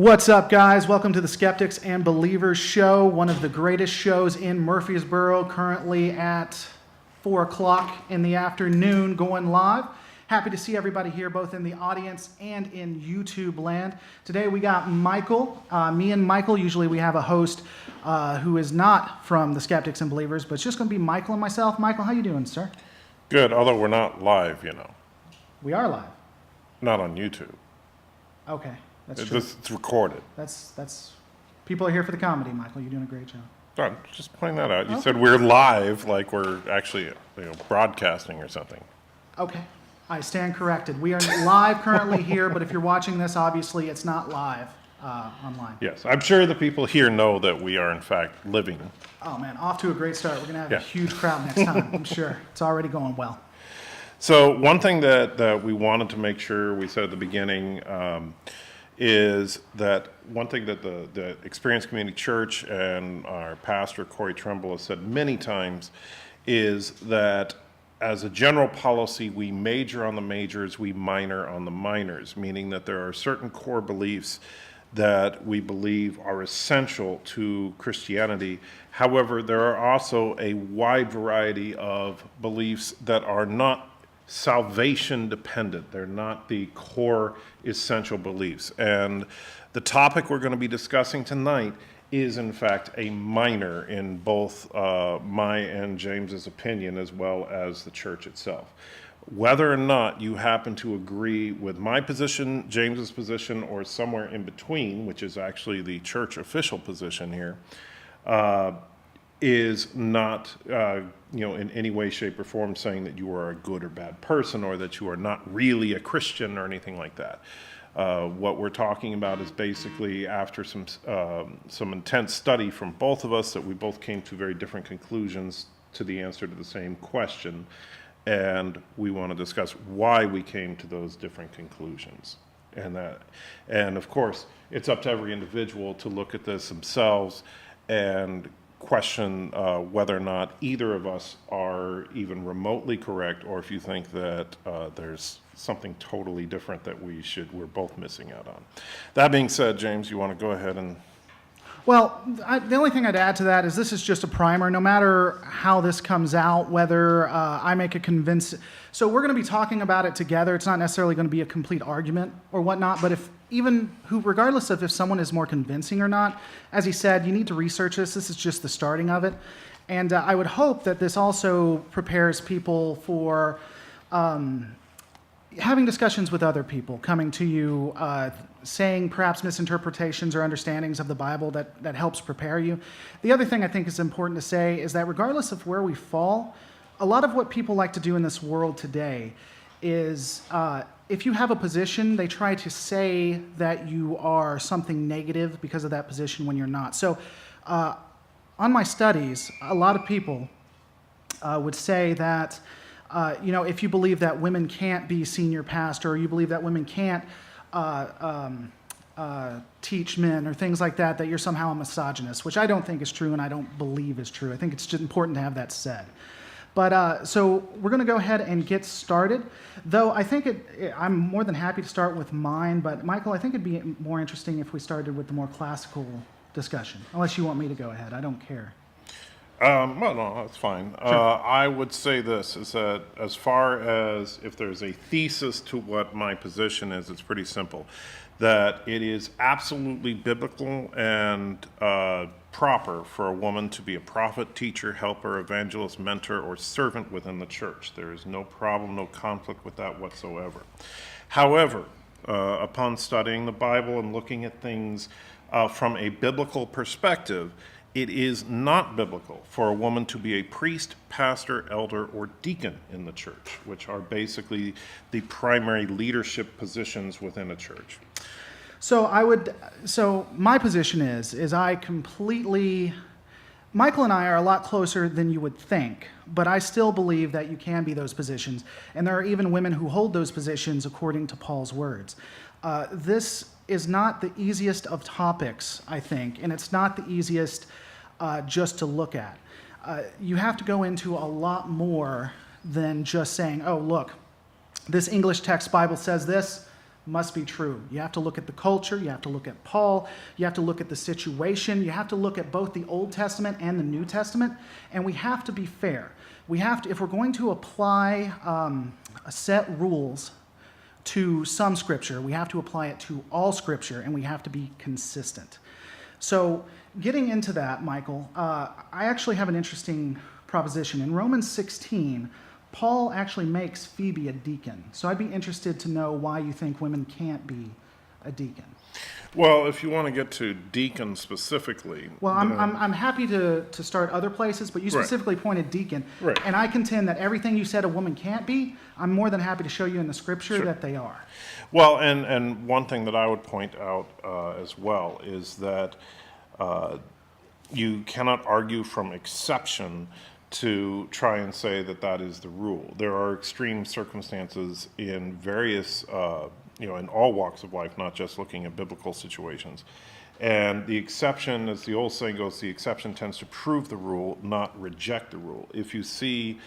What's up, guys? Welcome to the Skeptics and Believers show, one of the greatest shows in Murfreesboro, currently at 4 o'clock in the afternoon, going live. Happy to see everybody here, both in the audience and in YouTube land. Today we got Michael. Me and Michael, usually we have a host who is not from the Skeptics and Believers, but it's just going to be Michael and myself. Michael, how you doing, sir? Good, although we're not live, you know. We are live. Not on YouTube. Okay. That's true. It's recorded. That's people are here for the comedy, Michael. You're doing a great job. I'm just pointing that out. You Okay. said we're live, like we're actually broadcasting or something. Okay, I stand corrected. We are live currently here, but if you're watching this, obviously it's not live online. Yes, I'm sure the people here know that we are in fact living. Oh man, off to a great start. We're gonna have a huge crowd next time, I'm sure. It's already going well. So one thing that we wanted to make sure we said at the beginning is that one thing that the Experience Community Church and our pastor, Corey Trumbull, has said many times is that as a general policy, we major on the majors, we minor on the minors, meaning that there are certain core beliefs that we believe are essential to Christianity. However, there are also a wide variety of beliefs that are not salvation dependent. They're not the core essential beliefs. And the topic we're going to be discussing tonight is in fact a minor in both my and James's opinion, as well as the church itself. Whether or not you happen to agree with my position, James's position, or somewhere in between, which is actually the church official position here, is not, in any way, shape, or form saying that you are a good or bad person or that you are not really a Christian or anything like that. What we're talking about is basically after some intense study from both of us that we both came to very different conclusions to the answer to the same question, and we want to discuss why we came to those different conclusions. And of course, it's up to every individual to look at this themselves and question whether or not either of us are even remotely correct, or if you think that there's something totally different that we're both missing out on. That being said, James, you want to go ahead and... Well, the only thing I'd add to that is this is just a primer. No matter how this comes out, whether I make a convincing... So we're going to be talking about it together. It's not necessarily going to be a complete argument or whatnot, but regardless of if someone is more convincing or not, as he said, you need to research this. This is just the starting of it. And I would hope that this also prepares people for having discussions with other people, coming to you, saying perhaps misinterpretations or understandings of the Bible that helps prepare you. The other thing I think is important to say is that regardless of where we fall, a lot of what people like to do in this world today is if you have a position, they try to say that you are something negative because of that position when you're not. So on my studies, a lot of people would say that if you believe that women can't be senior pastor, or you believe that women can't teach men, or things like that, that you're somehow a misogynist, which I don't think is true and I don't believe is true. I think it's just important to have that said. But so we're going to go ahead and get started. Though I think I'm more than happy to start with mine, but Michael, I think it'd be more interesting if we started with the more classical discussion, unless you want me to go ahead. I don't care. Well, no, that's fine. Sure. I would say this, is that as far as if there's a thesis to what my position is, it's pretty simple. That it is absolutely biblical and proper for a woman to be a prophet, teacher, helper, evangelist, mentor, or servant within the church. There is no problem, no conflict with that whatsoever. However, upon studying the Bible and looking at things from a biblical perspective, it is not biblical for a woman to be a priest, pastor, elder, or deacon in the church, which are basically the primary leadership positions within a church. So my position is Michael and I are a lot closer than you would think, but I still believe that you can be those positions. And there are even women who hold those positions according to Paul's words. This is not the easiest of topics, I think, and it's not the easiest just to look at. You have to go into a lot more than just saying, oh, look, this English text Bible says this, must be true. You have to look at the culture, you have to look at Paul, you have to look at the situation, you have to look at both the Old Testament and the New Testament, and we have to be fair. We have to, if we're going to apply a set rules to some scripture, we have to apply it to all scripture, and we have to be consistent. So getting into that, Michael, I actually have an interesting proposition. In Romans 16, Paul actually makes Phoebe a deacon. So I'd be interested to know why you think women can't be a deacon. Well, if you want to get to deacon specifically. Well, I'm happy to start other places, but you specifically pointed deacon. Right. And I contend that everything you said a woman can't be, I'm more than happy to show you in the scripture that they are. Well, and one thing that I would point out as well is that you cannot argue from exception to try and say that that is the rule. There are extreme circumstances in various, in all walks of life, not just looking at biblical situations. And the exception, as the old saying goes, the exception tends to prove the rule, not reject the rule. If you see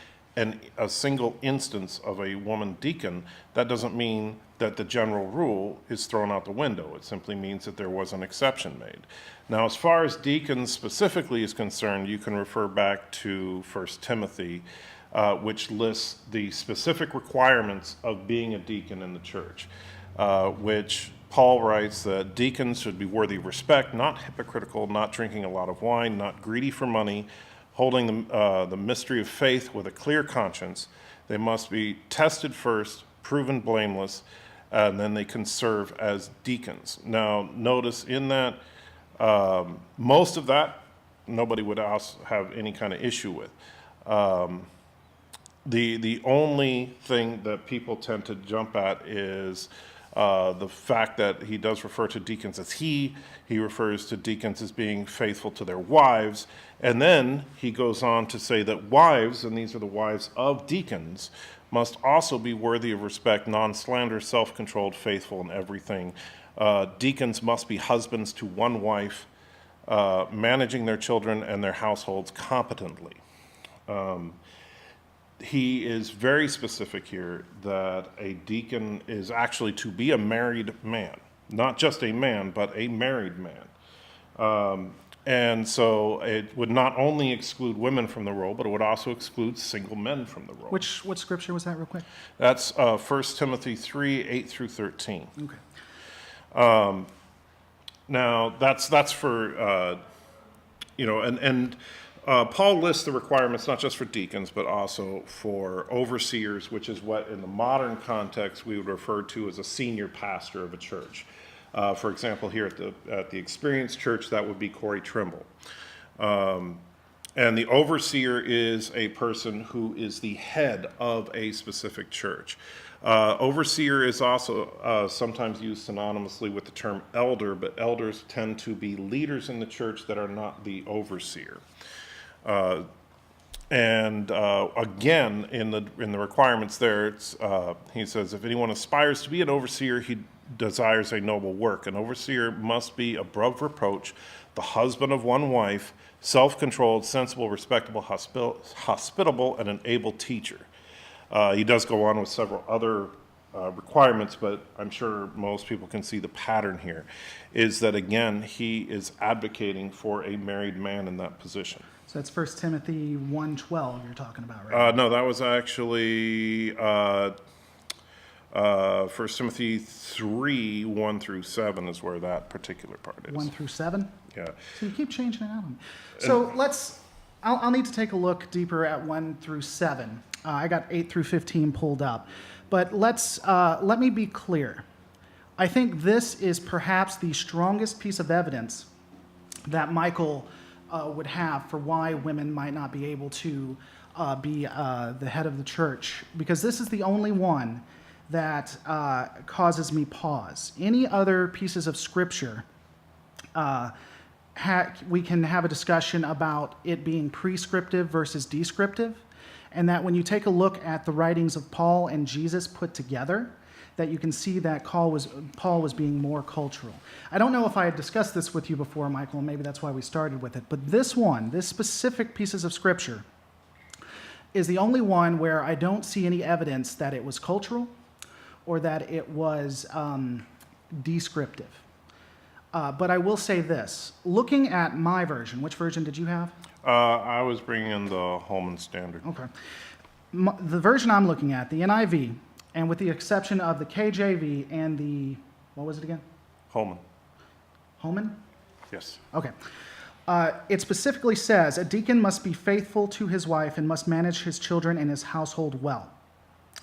a single instance of a woman deacon, that doesn't mean that the general rule is thrown out the window. It simply means that there was an exception made. Now, as far as deacons specifically is concerned, you can refer back to 1 Timothy, which lists the specific requirements of being a deacon in the church, which Paul writes that deacons should be worthy of respect, not hypocritical, not drinking a lot of wine, not greedy for money, holding the mystery of faith with a clear conscience. They must be tested first, proven blameless, and then they can serve as deacons. Now, notice in that, most of that, nobody would have any kind of issue with. The only thing that people tend to jump at is the fact that he does refer to deacons as he refers to deacons as being faithful to their wives, and then he goes on to say that wives, and these are the wives of deacons, must also be worthy of respect, non-slanderous, self-controlled, faithful in everything. Deacons must be husbands to one wife, managing their children and their households competently. He is very specific here that a deacon is actually to be a married man, not just a man, but a married man. And so it would not only exclude women from the role, but it would also exclude single men from the role. What scripture was that, real quick? That's 1 Timothy 3, 8 through 13. Okay. Now, that's for, Paul lists the requirements not just for deacons, but also for overseers, which is what in the modern context we would refer to as a senior pastor of a church. For example, here at the Experience Church, that would be Corey Trimble. And the overseer is a person who is the head of a specific church. Overseer is also sometimes used synonymously with the term elder, but elders tend to be leaders in the church that are not the overseer. Again, in the requirements there, he says, if anyone aspires to be an overseer, he desires a noble work. An overseer must be above reproach, the husband of one wife, self-controlled, sensible, respectable, hospitable, and an able teacher. He does go on with several other requirements, but I'm sure most people can see the pattern here, is that, again, he is advocating for a married man in that position. So that's 1 Timothy 1:12 you're talking about, right? No, that was actually 1 Timothy 3, 1 through 7 is where that particular part is. 1 through 7? Yeah. So you keep changing it out on me. So I'll need to take a look deeper at 1 through 7. I got 8 through 15 pulled up. But let me be clear. I think this is perhaps the strongest piece of evidence that Michael would have for why women might not be able to be the head of the church, because this is the only one that causes me pause. Any other pieces of scripture, we can have a discussion about it being prescriptive versus descriptive, and that when you take a look at the writings of Paul and Jesus put together, that you can see that Paul was being more cultural. I don't know if I had discussed this with you before, Michael, and maybe that's why we started with it, but this specific pieces of scripture is the only one where I don't see any evidence that it was cultural or that it was descriptive. But I will say this. Looking at my version, which version did you have? I was bringing in the Holman Standard. Okay. The version I'm looking at, the NIV, and with the exception of the KJV and the, what was it again? Holman. Holman? Yes. Okay. It specifically says, a deacon must be faithful to his wife and must manage his children and his household well.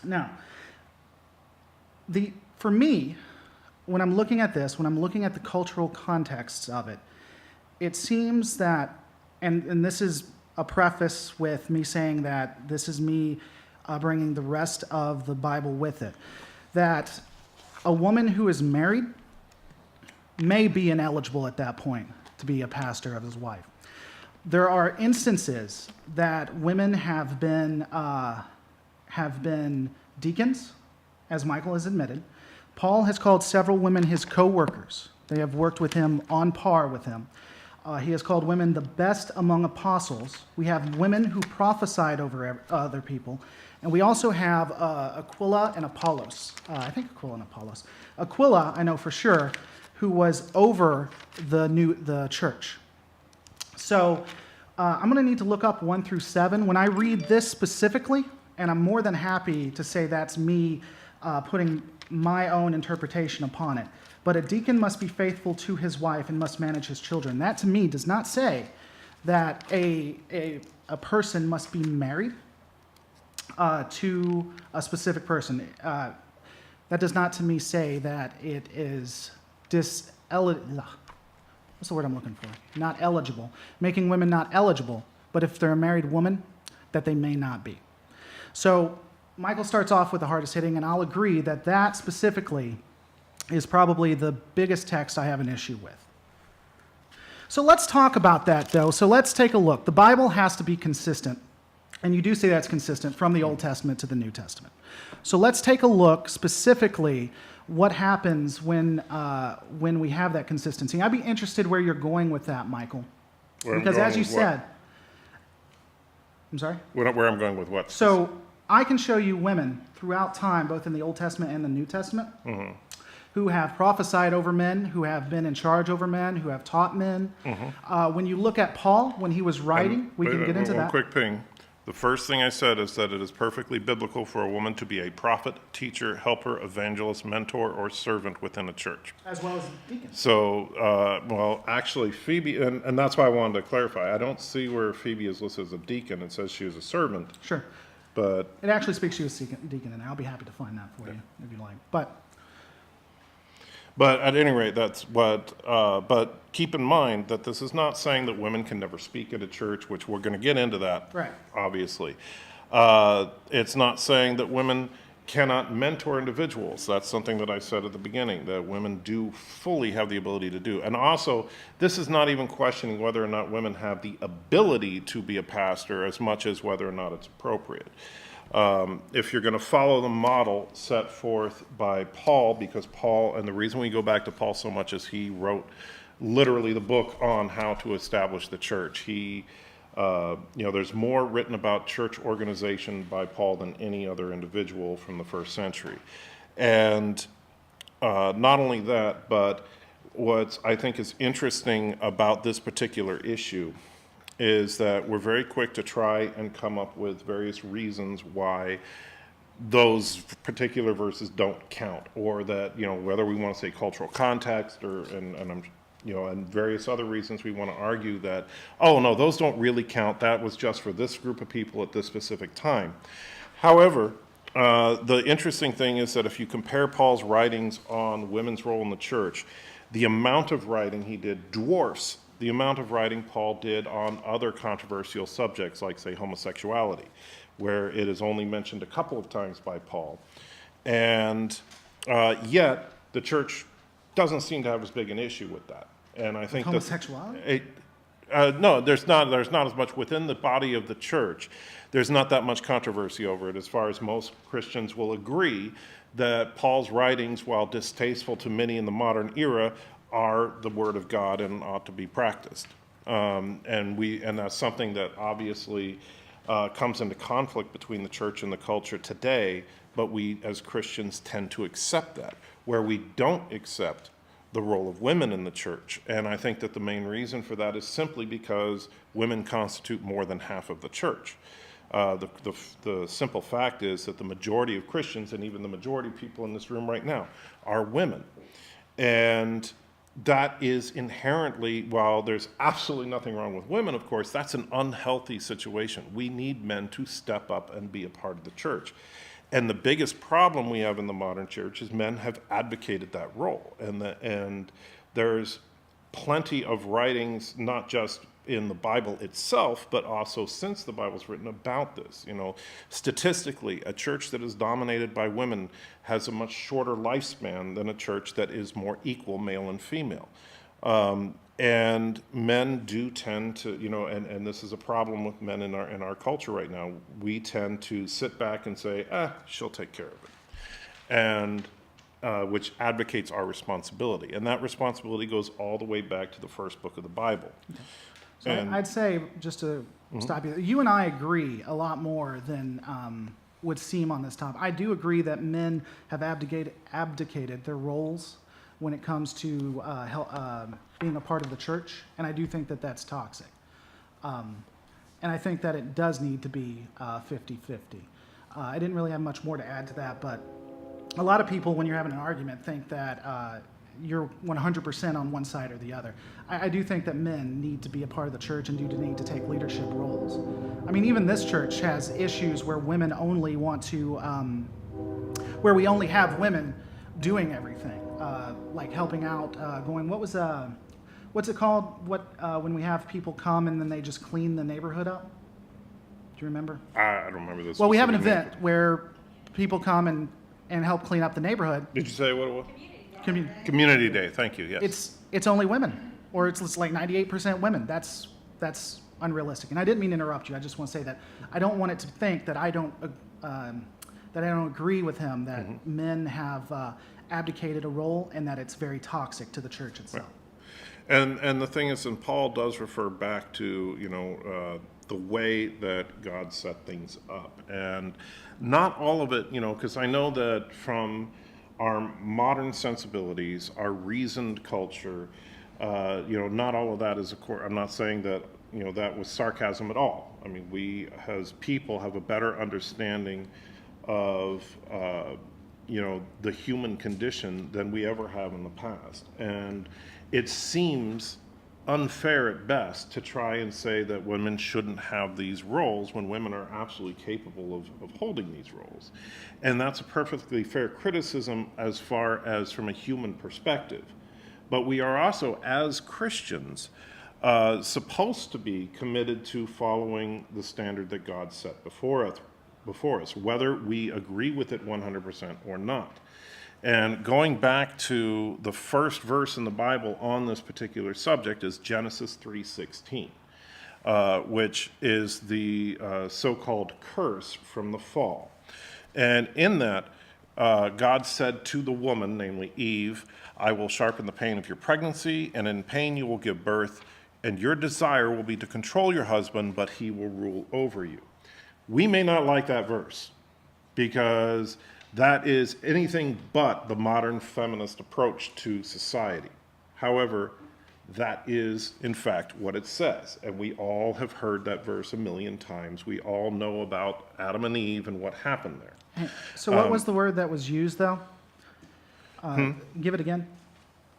Now, for me, when I'm looking at this, when I'm looking at the cultural contexts of it, it seems that, and this is a preface with me saying that this is me bringing the rest of the Bible with it, that a woman who is married may be ineligible at that point to be a pastor of his wife. There are instances that women have been deacons, as Michael has admitted. Paul has called several women his co-workers. They have worked with him on par with him. He has called women the best among apostles. We have women who prophesied over other people. And we also have Aquila and Apollos. I think Aquila and Apollos. Aquila, I know for sure, who was over the church. So I'm going to need to look up 1 through 7. When I read this specifically, and I'm more than happy to say that's me putting my own interpretation upon it, but a deacon must be faithful to his wife and must manage his children. That to me does not say that a person must be married to a specific person. That does not to me say that it is what's the word I'm looking for? Not eligible. Making women not eligible, but if they're a married woman, that they may not be. So Michael starts off with the hardest hitting, and I'll agree that that specifically is probably the biggest text I have an issue with. So let's talk about that, though. So let's take a look. The Bible has to be consistent, and you do say that's consistent from the Old Testament to the New Testament. So let's take a look specifically what happens when we have that consistency. I'd be interested where you're going with that, Michael. Because as you said, I'm sorry? Where I'm going with what? So I can show you women throughout time, both in the Old Testament and the New Testament, who have prophesied over men, who have been in charge over men, who have taught men. When you look at Paul, when he was writing, we can get into that. One quick thing. The first thing I said is that it is perfectly biblical for a woman to be a prophet, teacher, helper, evangelist, mentor, or servant within a church. As well as deacons. So, well, actually, Phoebe, and that's why I wanted to clarify. I don't see where Phoebe is listed as a deacon. It says she was a servant. Sure. But it actually speaks she was deacon, and I'll be happy to find that for you if you like. But at any rate, that's what. But keep in mind that this is not saying that women can never speak at a church, which we're going to get into that, right? Obviously, it's not saying that women cannot mentor individuals. That's something that I said at the beginning, that women do fully have the ability to do. And also, this is not even questioning whether or not women have the ability to be a pastor as much as whether or not it's appropriate. If you're going to follow the model set forth by Paul, because Paul, and the reason we go back to Paul so much is he wrote literally the book on how to establish the church. There's more written about church organization by Paul than any other individual from the first century. And not only that, but what I think is interesting about this particular issue is that we're very quick to try and come up with various reasons why those particular verses don't count, or that, whether we want to say cultural context and various other reasons we want to argue that, oh, no, those don't really count. That was just for this group of people at this specific time. However, the interesting thing is that if you compare Paul's writings on women's role in the church, the amount of writing he did dwarfs the amount of writing Paul did on other controversial subjects, like, say, homosexuality, where it is only mentioned a couple of times by Paul. And yet, the church doesn't seem to have as big an issue with that. And I think homosexuality? No, there's not as much within the body of the church. There's not that much controversy over it, as far as most Christians will agree that Paul's writings, while distasteful to many in the modern era, are the Word of God and ought to be practiced. And that's something that obviously comes into conflict between the church and the culture today, but we as Christians tend to accept that. Where we don't accept the role of women in the church, and I think that the main reason for that is simply because women constitute more than half of the church. The simple fact is that the majority of Christians, and even the majority of people in this room right now, are women. And that is inherently, while there's absolutely nothing wrong with women, of course, that's an unhealthy situation. We need men to step up and be a part of the church. And the biggest problem we have in the modern church is men have advocated that role. And there's plenty of writings, not just in the Bible itself, but also since the Bible's written about this. You know, statistically, a church that is dominated by women has a much shorter lifespan than a church that is more equal, male and female. And men do tend to, you know, and this is a problem with men in our culture right now. We tend to sit back and say, she'll take care of it. And which advocates our responsibility. And that responsibility goes all the way back to the first book of the Bible. Okay. So I'd say, just to stop you and I agree a lot more than would seem on this topic. I do agree that men have abdicated their roles when it comes to being a part of the church, and I do think that that's toxic. And I think that it does need to be 50-50. I didn't really have much more to add to that, but a lot of people, when you're having an argument, think that you're 100% on one side or the other. I do think that men need to be a part of the church and do need to take leadership roles. I mean, even this church has issues where women only want to, where we only have women doing everything, like helping out, what's it called? When we have people come and then they just clean the neighborhood up? Do you remember? I don't remember this. Well, we have an event where people come and help clean up the neighborhood. Did you say what it was? Community Day. Thank you. Yes. It's only women, or it's like 98% women. That's unrealistic. And I didn't mean to interrupt you. I just want to say that I don't want it to think that I don't agree with him that men have abdicated a role and that it's very toxic to the church itself. Right. And the thing is, and Paul does refer back to, you know, the way that God set things up. And not all of it, you know, because I know that from our modern sensibilities, our reasoned culture, you know, not all of that is, I'm not saying that, you know, that was sarcasm at all. I mean, we as people have a better understanding of, you know, the human condition than we ever have in the past. And it seems unfair at best to try and say that women shouldn't have these roles when women are absolutely capable of holding these roles. And that's a perfectly fair criticism as far as from a human perspective. But we are also, as Christians, supposed to be committed to following the standard that God set before us, whether we agree with it 100% or not. And going back to the first verse in the Bible on this particular subject is Genesis 3:16, which is the so-called curse from the fall. And in that, God said to the woman, namely Eve, I will sharpen the pain of your pregnancy, and in pain you will give birth, and your desire will be to control your husband, but he will rule over you. We may not like that verse because that is anything but the modern feminist approach to society. However, that is, in fact, what it says. And we all have heard that verse a million times. We all know about Adam and Eve and what happened there. So what was the word that was used, though? Give it again.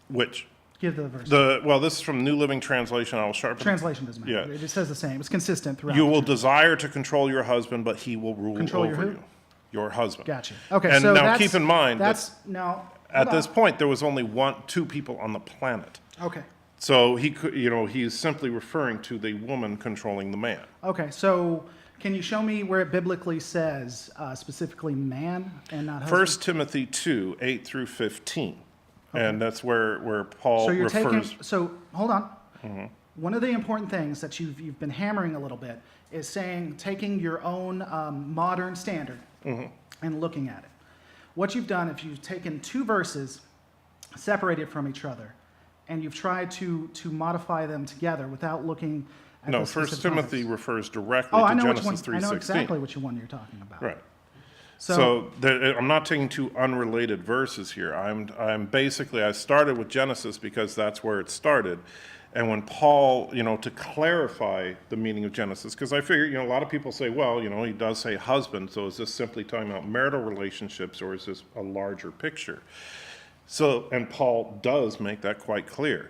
Which? Give the verse. Well, this is from New Living Translation. I will sharpen. Translation doesn't matter. Yeah. It says the same. It's consistent throughout. You will desire to control your husband, but he will rule over you. Your husband. Gotcha. Okay. And so now keep in mind that's that no. At this point there was only two people on the planet. Okay. So he could, you know, he's simply referring to the woman controlling the man. Okay. So can you show me where it biblically says specifically man and not husband? 1 Timothy 2:8-15, and that's where Paul so you're refers. So hold on. One of the important things that you've been hammering a little bit is taking your own modern standard and looking at it. What you've done, if you've taken two verses separated from each other, and you've tried to modify them together without looking at No, this First specific Timothy context. refers directly Oh, to I know which one. Genesis I know 3:16. exactly which one you're talking about. Right. So, I'm not taking two unrelated verses here. I'm basically, I started with Genesis because that's where it started. And when Paul, to clarify the meaning of Genesis, because I figure, a lot of people say, well, he does say husband, so is this simply talking about marital relationships or is this a larger picture? So, and Paul does make that quite clear.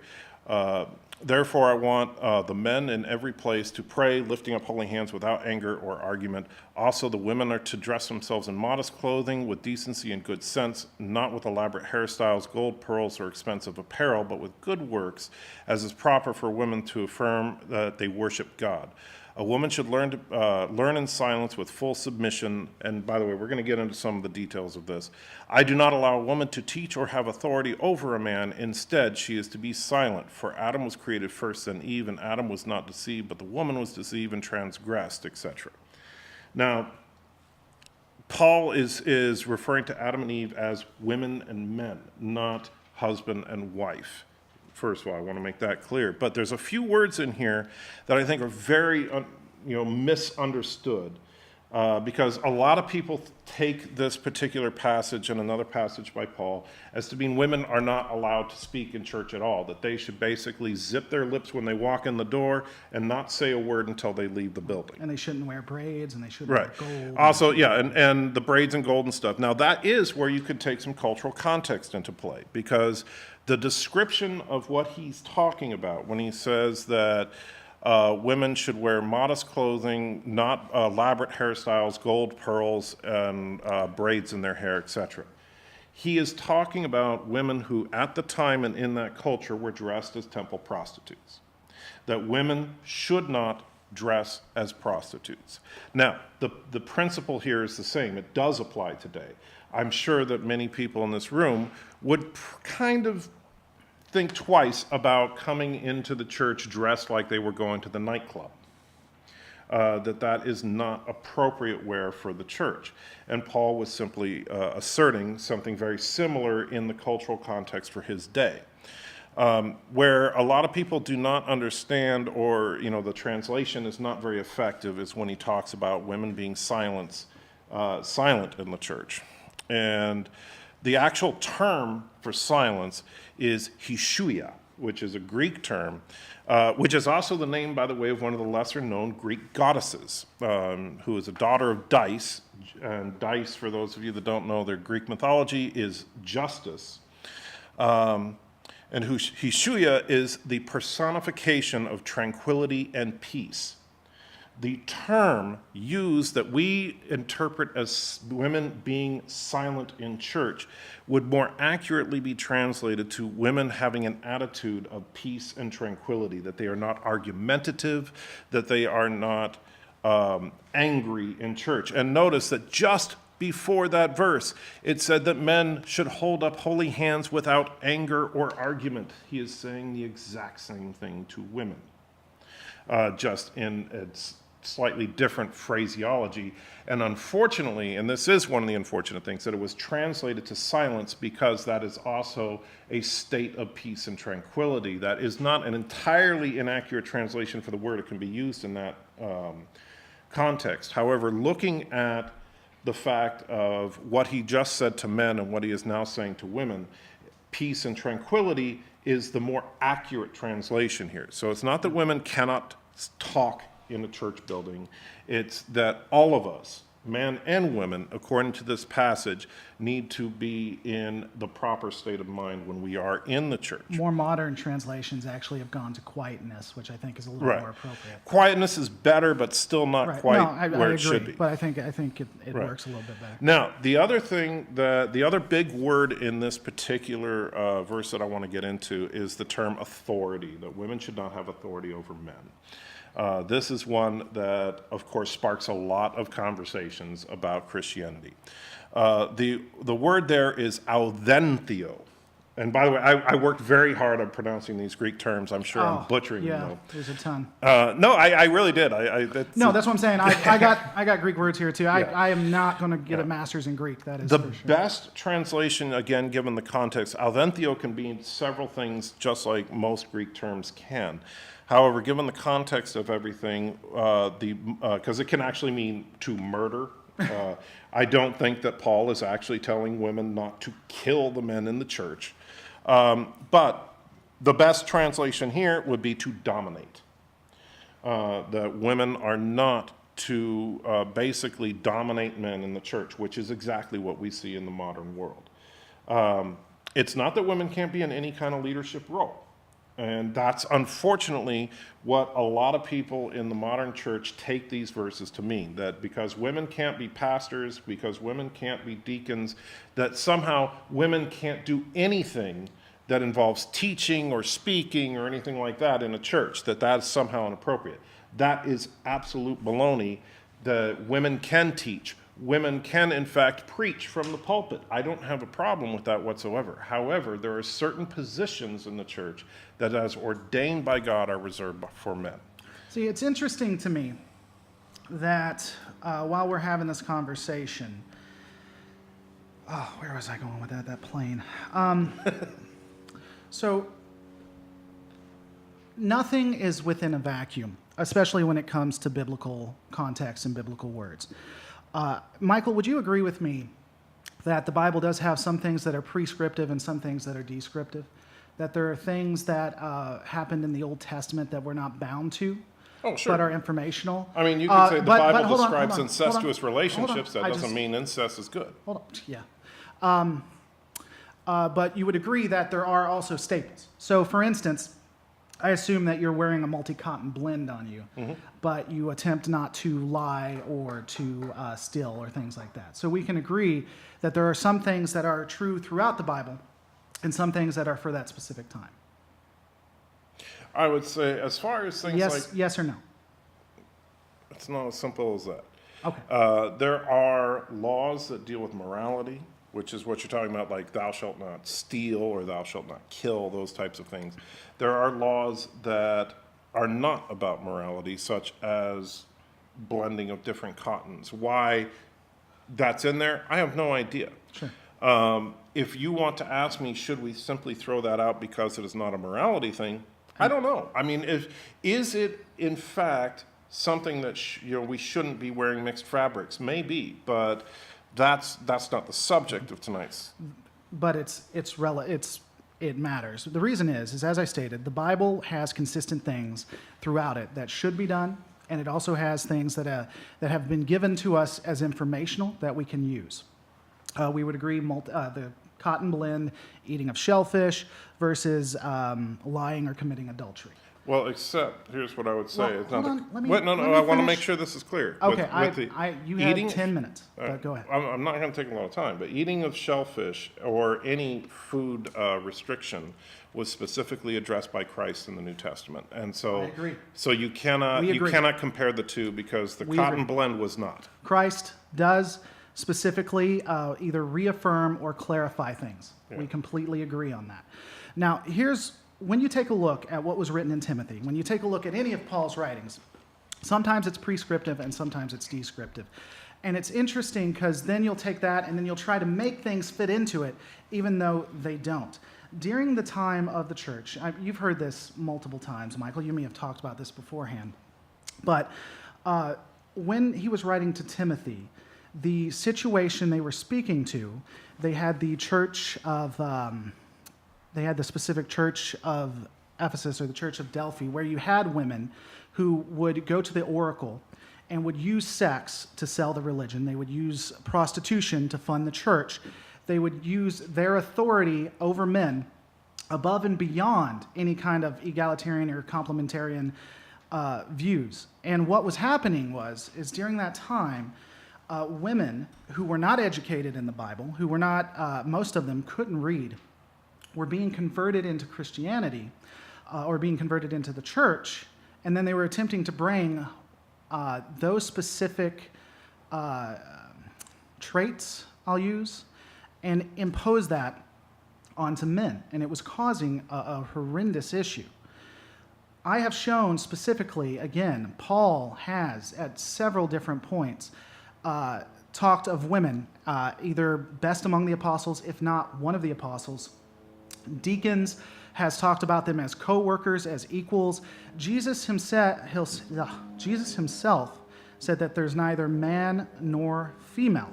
Therefore, I want the men in every place to pray, lifting up holy hands without anger or argument. Also, the women are to dress themselves in modest clothing with decency and good sense, not with elaborate hairstyles, gold, pearls, or expensive apparel, but with good works, as is proper for women to affirm that they worship God. A woman should learn in silence with full submission. And by the way, we're going to get into some of the details of this. I do not allow a woman to teach or have authority over a man. Instead, she is to be silent. For Adam was created first, then Eve, and Adam was not deceived, but the woman was deceived and transgressed, etc. Now, Paul is referring to Adam and Eve as women and men, not husband and wife. First of all, I want to make that clear. But there's a few words in here that I think are very, misunderstood, because a lot of people take this particular passage and another passage by Paul as to mean women are not allowed to speak in church at all, that they should basically zip their lips when they walk in the door and not say a word until they leave the building. and they shouldn't wear braids, and they shouldn't Right. wear gold. Also, yeah, and the braids and gold and stuff. Now, that is where you could take some cultural context into play, because the description of what he's talking about when he says that women should wear modest clothing, not elaborate hairstyles, gold, pearls, and braids in their hair, etc. He is talking about women who, at the time and in that culture, were dressed as temple prostitutes. That women should not dress as prostitutes. Now, the principle here is the same. It does apply today. I'm sure that many people in this room would kind of think twice about coming into the church dressed like they were going to the nightclub. That is not appropriate wear for the church. And Paul was simply asserting something very similar in the cultural context for his day. Where a lot of people do not understand, or the translation is not very effective, is when he talks about women being silent in the church. And the actual term for silence is hishuia, which is a Greek term, which is also the name, by the way, of one of the lesser-known Greek goddesses, who is a daughter of Dice. And Dice, for those of you that don't know their Greek mythology, is justice. And hishuia is the personification of tranquility and peace. The term used that we interpret as women being silent in church would more accurately be translated to women having an attitude of peace and tranquility, that they are not argumentative, that they are not angry in church. And notice that just before that verse, it said that men should hold up holy hands without anger or argument. He is saying the exact same thing to women, just in its slightly different phraseology. And unfortunately, and this is one of the unfortunate things, that it was translated to silence, because that is also a state of peace and tranquility. That is not an entirely inaccurate translation for the word. It can be used in that context. However, looking at the fact of what he just said to men and what he is now saying to women, peace and tranquility is the more accurate translation here. So it's not that women cannot talk in a church building. It's that all of us, men and women, according to this passage, need to be in the proper state of mind when we are in the church. More modern translations actually have gone to quietness, which I think is a little more appropriate. Quietness is better, but still not quite I where agree, it should be. But I think it works a little bit better. Now, the other thing, the other big word in this particular verse that I want to get into is the term authority, that women should not have authority over men. This is one that, of course, sparks a lot of conversations about Christianity. The word there is authenthio, And by the way, I worked very hard on pronouncing these Greek terms. I'm sure I'm butchering yeah, them. there's a ton. No, I really did. No, that's what I'm saying. I got Greek words here too. I am not going to get a master's in Greek. That is the for sure. best translation, again, given the context. Alventhio can mean several things, just like most Greek terms can. However, given the context of everything, because it can actually mean to murder. I don't think that Paul is actually telling women not to kill the men in the church. But the best translation here would be to dominate. That women are not to basically dominate men in the church, which is exactly what we see in the modern world. It's not that women can't be in any kind of leadership role. And that's unfortunately what a lot of people in the modern church take these verses to mean, that because women can't be pastors, because women can't be deacons, that somehow women can't do anything that involves teaching or speaking or anything like that in a church, that is somehow inappropriate. That is absolute baloney. The women can teach. Women can, in fact, preach from the pulpit. I don't have a problem with that whatsoever. However, there are certain positions in the church that, as ordained by God, are reserved for men. See, it's interesting to me that while we're having this conversation, where was I going with that? That plane. So, nothing is within a vacuum, especially when it comes to biblical context and biblical words. Michael, would you agree with me that the Bible does have some things that are prescriptive and some things that are descriptive? That there are things that happened in the Old Testament that we're not bound to, but are informational? I mean, you could say the Bible hold on, describes incestuous relationships. That doesn't just mean incest is good. Hold on, yeah. But you would agree that there are also staples. So, for instance, I assume that you're wearing a multi-cotton blend on you, but you attempt not to lie or to steal or things like that. So we can agree that there are some things that are true throughout the Bible and some things that are for that specific time. I would say, as far as things like... Yes or no? It's not as simple as that. Okay. There are laws that deal with morality, which is what you're talking about, like thou shalt not steal or thou shalt not kill, those types of things. There are laws that are not about morality, such as blending of different cottons. Why that's in there, I have no idea. Sure. If you want to ask me, should we simply throw that out because it is not a morality thing? I don't know. I mean, is it in fact something that we shouldn't be wearing mixed fabrics? Maybe, but that's not the subject of tonight's. But it matters. The reason is as I stated, the Bible has consistent things throughout it that should be done, and it also has things that have been given to us as informational that we can use. We would agree the cotton blend, eating of shellfish versus lying or committing adultery. Well, except, here's what I would say. Well, It's hold not on, let me I want to finish. make sure this is clear. Okay, you had eating, 10 minutes, but go ahead. I'm not going to take a lot of time, but eating of shellfish or any food restriction was specifically addressed by Christ in the New Testament. And so, I agree. So you cannot compare the two because the cotton blend was not. Christ does specifically either reaffirm or clarify things. Yeah. We completely agree on that. Now, when you take a look at what was written in Timothy, when you take a look at any of Paul's writings, sometimes it's prescriptive and sometimes it's descriptive. And it's interesting because then you'll take that and then you'll try to make things fit into it, even though they don't. During the time of the church, you've heard this multiple times, Michael, you may have talked about this beforehand, but when he was writing to Timothy, the situation they were speaking to, they had the church of... they had the specific church of Ephesus or the church of Delphi, where you had women who would go to the oracle and would use sex to sell the religion. They would use prostitution to fund the church. They would use their authority over men above and beyond any kind of egalitarian or complementarian views. And what was happening is during that time, women who were not educated in the Bible, who were not, most of them couldn't read, were being converted into Christianity or being converted into the church, and then they were attempting to bring those specific traits, I'll use, and impose that onto men, and it was causing a horrendous issue. I have shown specifically, again, Paul has at several different points talked of women, either best among the apostles, if not one of the apostles. Deacons has talked about them as co-workers, as equals. Jesus himself said that there's neither man nor female.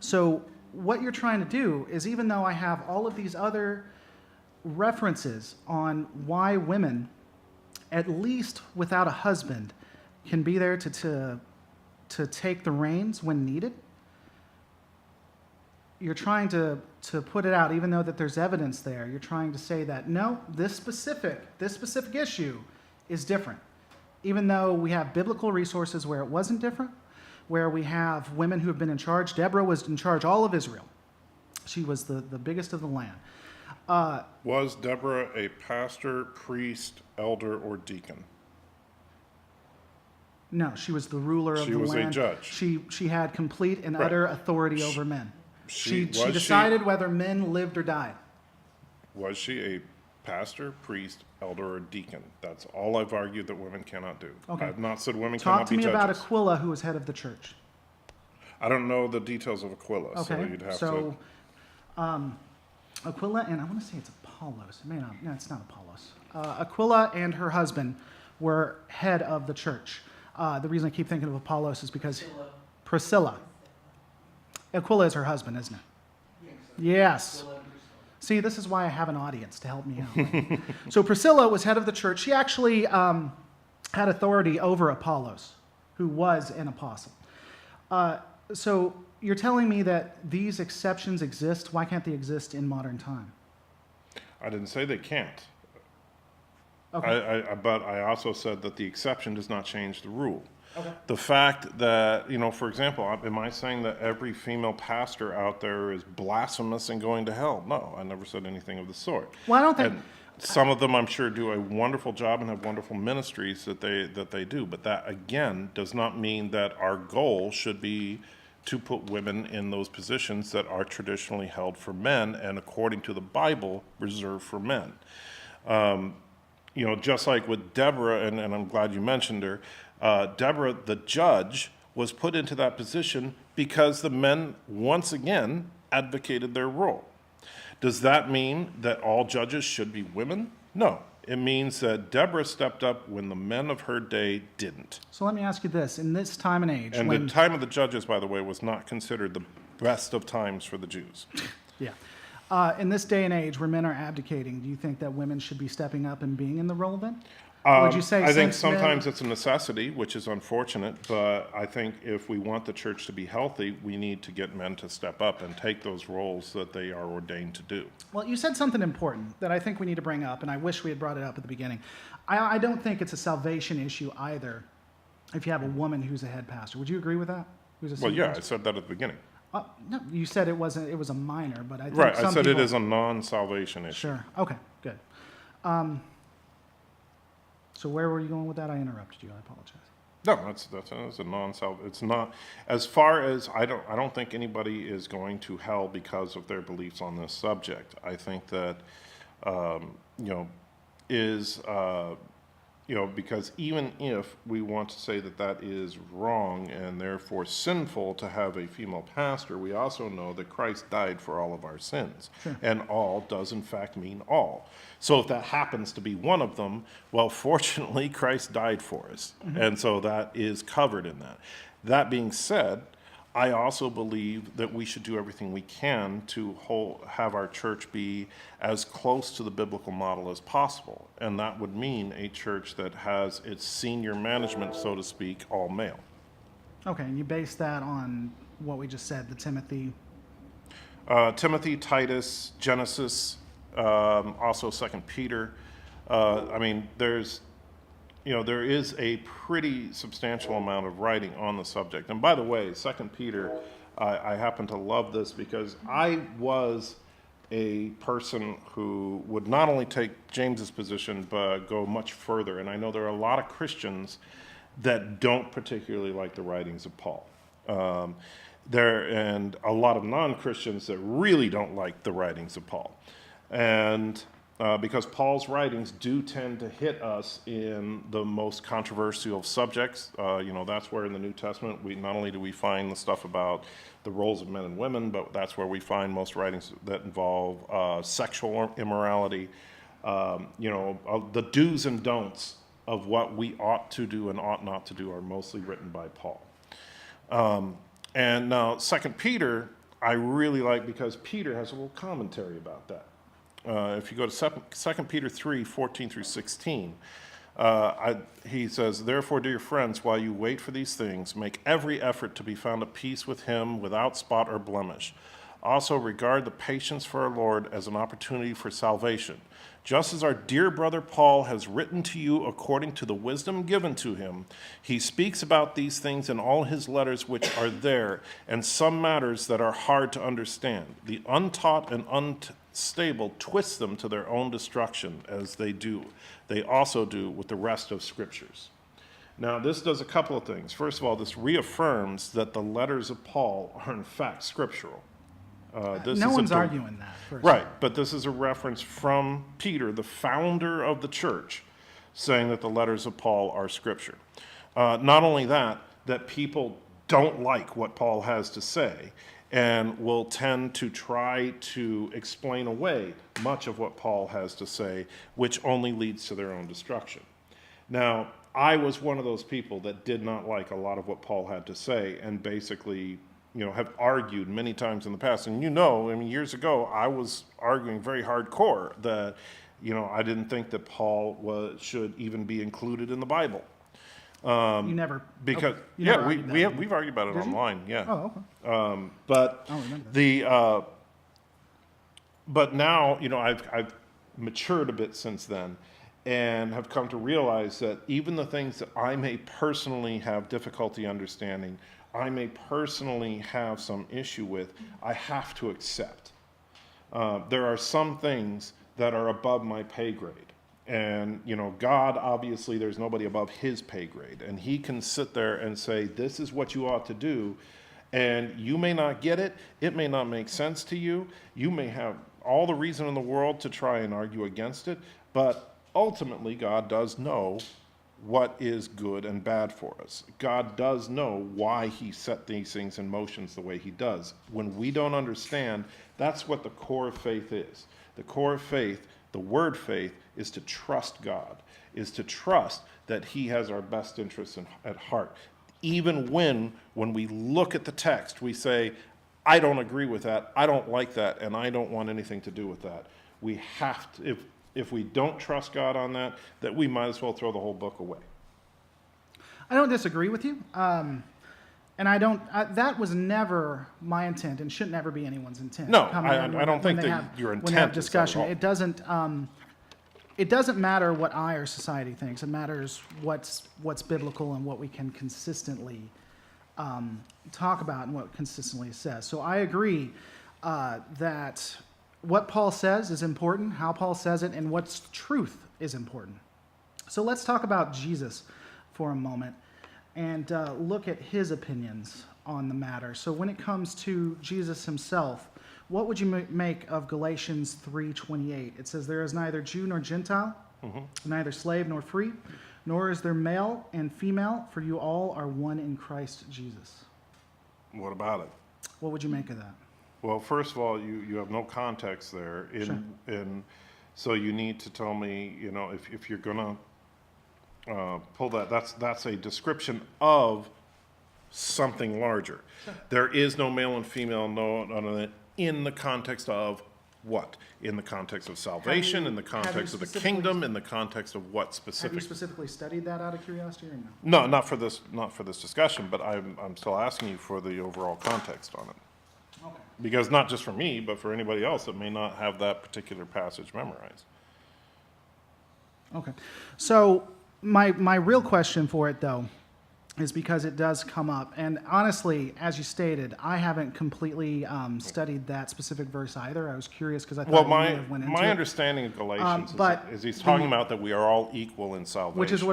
So what you're trying to do is, even though I have all of these other references on why women, at least without a husband, can be there to take the reins when needed, you're trying to put it out, even though that there's evidence there. You're trying to say that, no, this specific issue is different. Even though we have biblical resources where it wasn't different, where we have women who have been in charge. Deborah was in charge all of Israel. She was the biggest of the land. Was Deborah a pastor, priest, elder, or deacon? No, she was the ruler of the land. She was a judge. She had complete and utter authority over men. She Was decided whether men lived or died. Was she a pastor, priest, elder, or deacon? That's all I've argued that women cannot do. Okay. I've not said women Talk cannot to be me judges. about Aquila, who was head of the church. I don't know the details of Aquila, so Okay, you'd have so to... Aquila, and I want to say it's Apollos. It may not. No, it's not Apollos. Aquila and her husband were head of the church. The reason I keep thinking of Apollos is because Priscilla. Aquila is her husband, isn't it? Yes. See, this is why I have an audience to help me out. So Priscilla was head of the church. She actually had authority over Apollos, who was an apostle. So you're telling me that these exceptions exist. Why can't they exist in modern time? I didn't say they can't. Okay. But I also said that the exception does not change the rule. Okay. The fact that, for example, am I saying that every female pastor out there is blasphemous and going to hell? No, I never said anything of the sort. Well, I don't think... And some of them, I'm sure, do a wonderful job and have wonderful ministries that they do. But that, again, does not mean that our goal should be to put women in those positions that are traditionally held for men and, according to the Bible, reserved for men. Just like with Deborah, and I'm glad you mentioned her, Deborah, the judge, was put into that position because the men, once again, advocated their role. Does that mean that all judges should be women? No. It means that Deborah stepped up when the men of her day didn't. So let me ask you this. In this time and age... And the time of the judges, by the way, was not considered the best of times for the Jews. Yeah. In this day and age where men are abdicating, do you think that women should be stepping up and being in the role then? Would you say I think since sometimes it's a necessity, which is unfortunate, but I think if we want the church to be healthy, we need to get men to step up and take those roles that they are ordained to do. Well, you said something important that I think we need to bring up, and I wish we had brought it up at the beginning. I don't think it's a salvation issue either if you have a woman who's a head pastor. Would you agree with that? Well, yeah, I said that at the beginning. No, you said it was a minor, but I think Right, some I said people... it is a non-salvation issue. Sure. Okay, good. So where were you going with that? I interrupted you. I apologize. No, that's a non-self. It's not, as far as I don't think anybody is going to hell because of their beliefs on this subject. I think that because even if we want to say that is wrong and therefore sinful to have a female pastor, we also know that Christ died for all of our sins. Sure. And all does in fact mean all. So if that happens to be one of them, well, fortunately, Christ died for us. Mm-hmm. And so that is covered in that. That being said, I also believe that we should do everything we can to have our church be as close to the biblical model as possible. And that would mean a church that has its senior management, so to speak, all male. Okay, and you base that on what we just said, the Timothy... Timothy, Titus, Genesis, also 2 Peter. There is a pretty substantial amount of writing on the subject. And by the way, 2 Peter, I happen to love this because I was a person who would not only take James's position, but go much further. And I know there are a lot of Christians that don't particularly like the writings of Paul. and a lot of non-Christians that really don't like the writings of Paul. And because Paul's writings do tend to hit us in the most controversial subjects. That's where in the New Testament, not only do we find the stuff about the roles of men and women, but that's where we find most writings that involve sexual immorality, the do's and don'ts of what we ought to do and ought not to do are mostly written by Paul. And now 2 Peter, I really like because Peter has a little commentary about that. If you go to 2 Peter 3, 14 through 16, he says, "Therefore, dear friends, while you wait for these things, make every effort to be found at peace with him without spot or blemish. Also regard the patience for our Lord as an opportunity for salvation. Just as our dear brother Paul has written to you according to the wisdom given to him, he speaks about these things in all his letters which are there, and some matters that are hard to understand. The untaught and unstable twist them to their own destruction, as they also do with the rest of scriptures." Now, this does a couple of things. First of all, this reaffirms that the letters of Paul are in fact scriptural. No one's arguing that. First. Right, but this is a reference from Peter, the founder of the church, saying that the letters of Paul are scripture. Not only that people don't like what Paul has to say and will tend to try to explain away much of what Paul has to say, which only leads to their own destruction. Now, I was one of those people that did not like a lot of what Paul had to say and basically have argued many times in the past. And years ago, I was arguing very hardcore that, I didn't think that Paul should even be included in the Bible. You never. Because, you never we've argued about it Did you? online, yeah. Oh, okay. But I don't remember that. but now, I've matured a bit since then and have come to realize that even the things that I may personally have difficulty understanding, I may personally have some issue with, I have to accept. There are some things that are above my pay grade. And, God, obviously, there's nobody above his pay grade. And he can sit there and say, this is what you ought to do. And you may not get it. It may not make sense to you. You may have all the reason in the world to try and argue against it. But ultimately, God does know what is good and bad for us. God does know why he set these things in motions the way he does. When we don't understand, that's what the core of faith is. The core of faith, the word faith, is to trust God, is to trust that he has our best interests at heart. Even when we look at the text, we say, I don't agree with that, I don't like that, and I don't want anything to do with that. We have to, if we don't trust God on that we might as well throw the whole book away. I don't disagree with you. And that was never my intent and should never be anyone's intent. No, I don't think that your intent when they have is discussion. that at all. It doesn't matter what I or society thinks. It matters what's biblical and what we can consistently talk about and what consistently says. So I agree that what Paul says is important, how Paul says it, and what's truth is important. So let's talk about Jesus for a moment and look at his opinions on the matter. So when it comes to Jesus himself, what would you make of Galatians 3:28? It says, "There is neither Jew nor Gentile, neither slave nor free, nor is there male and female, for you all are one in Christ Jesus." What about it? What would you make of that? Well, first of all, you have no context there. So you need to tell me, if you're going to pull that, that's a description of something larger. Sure. There is no male and female, no, in the context of what? In the context of salvation, in the context of the kingdom, in the context of what specifically? Have you specifically studied that out of curiosity or no? No, not for this discussion, but I'm still asking you for the overall context on it. Okay. Because not just for me, but for anybody else that may not have that particular passage memorized. Okay. So my real question for it, though, is because it does come up. And honestly, as you stated, I haven't completely studied that specific verse either. I was curious because I thought Well, you may have went into my it. understanding of Galatians but is he's talking about that we are all equal in salvation. Which is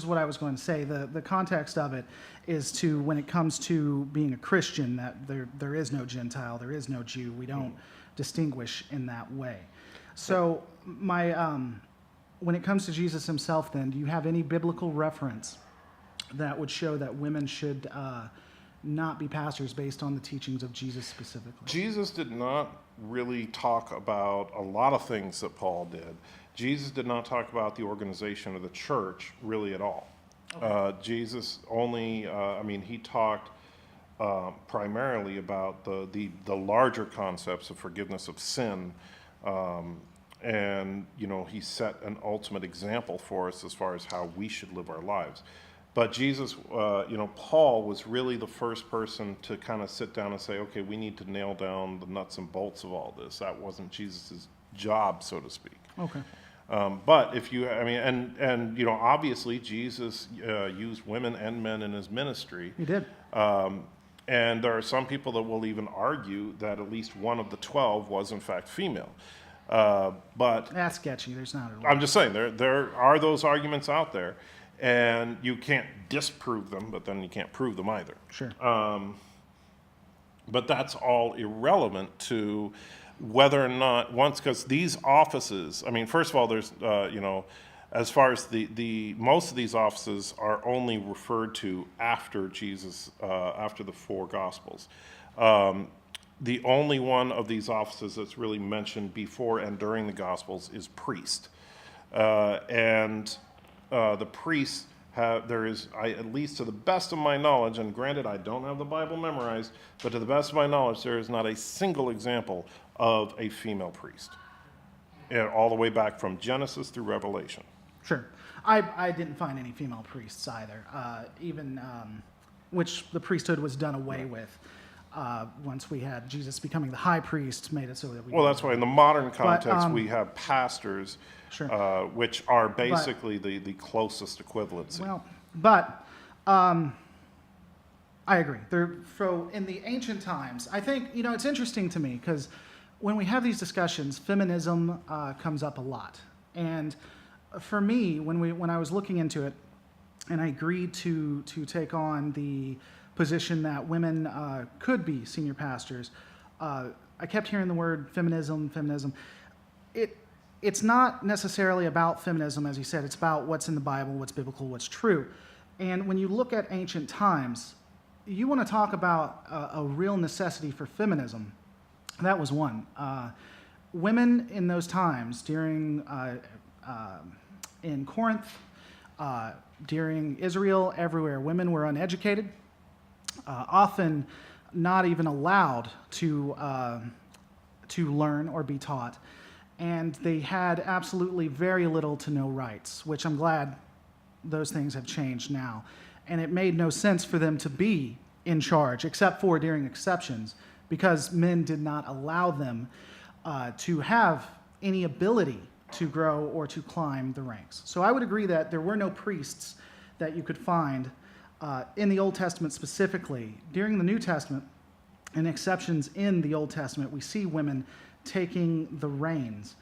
what I was going to say. The context of it is to, when it comes to being a Christian, that there is no Gentile, there is no Jew. We don't distinguish in that way. So when it comes to Jesus himself, then, do you have any biblical reference that would show that women should not be pastors based on the teachings of Jesus specifically? Jesus did not really talk about a lot of things that Paul did. Jesus did not talk about the organization of the church really at all. Okay. Jesus only, he talked primarily about the larger concepts of forgiveness of sin. And he set an ultimate example for us as far as how we should live our lives. But Jesus, Paul was really the first person to kind of sit down and say, okay, we need to nail down the nuts and bolts of all this. That wasn't Jesus's job, so to speak. Okay. But if you, obviously Jesus used women and men in his ministry. He did. And there are some people that will even argue that at least one of the 12 was in fact female. But that's sketchy. There's not. I'm just saying there are those arguments out there, and you can't disprove them, but then you can't prove them either. Sure. But that's all irrelevant to whether or not because these offices. I mean, first of all, there's as far as the most of these offices are only referred to after Jesus, after the four Gospels. The only one of these offices that's really mentioned before and during the Gospels is priest. And the priests at least to the best of my knowledge, and granted I don't have the Bible memorized, but to the best of my knowledge, there is not a single example of a female priest. All the way back from Genesis through Revelation. Sure. I didn't find any female priests either, which the priesthood was done away with. Once we had Jesus becoming the high priest, made it so that we... Well, that's why in the modern context we have pastors, sure. Which are basically the closest equivalency. Well, but I agree. So in the ancient times, I think, it's interesting to me because when we have these discussions, feminism comes up a lot. And for me, when I was looking into it, and I agreed to take on the position that women could be senior pastors, I kept hearing the word feminism. It's not necessarily about feminism, as you said. It's about what's in the Bible, what's biblical, what's true. And when you look at ancient times, you want to talk about a real necessity for feminism. That was one. Women in those times, during in Corinth, during Israel, everywhere, women were uneducated. Often not even allowed to learn or be taught, and they had absolutely very little to no rights, which I'm glad those things have changed now. And it made no sense for them to be in charge, except for during exceptions, because men did not allow them to have any ability to grow or to climb the ranks. So I would agree that there were no priests that you could find in the Old Testament specifically. During the New Testament, and exceptions in the Old Testament, we see women taking the reins.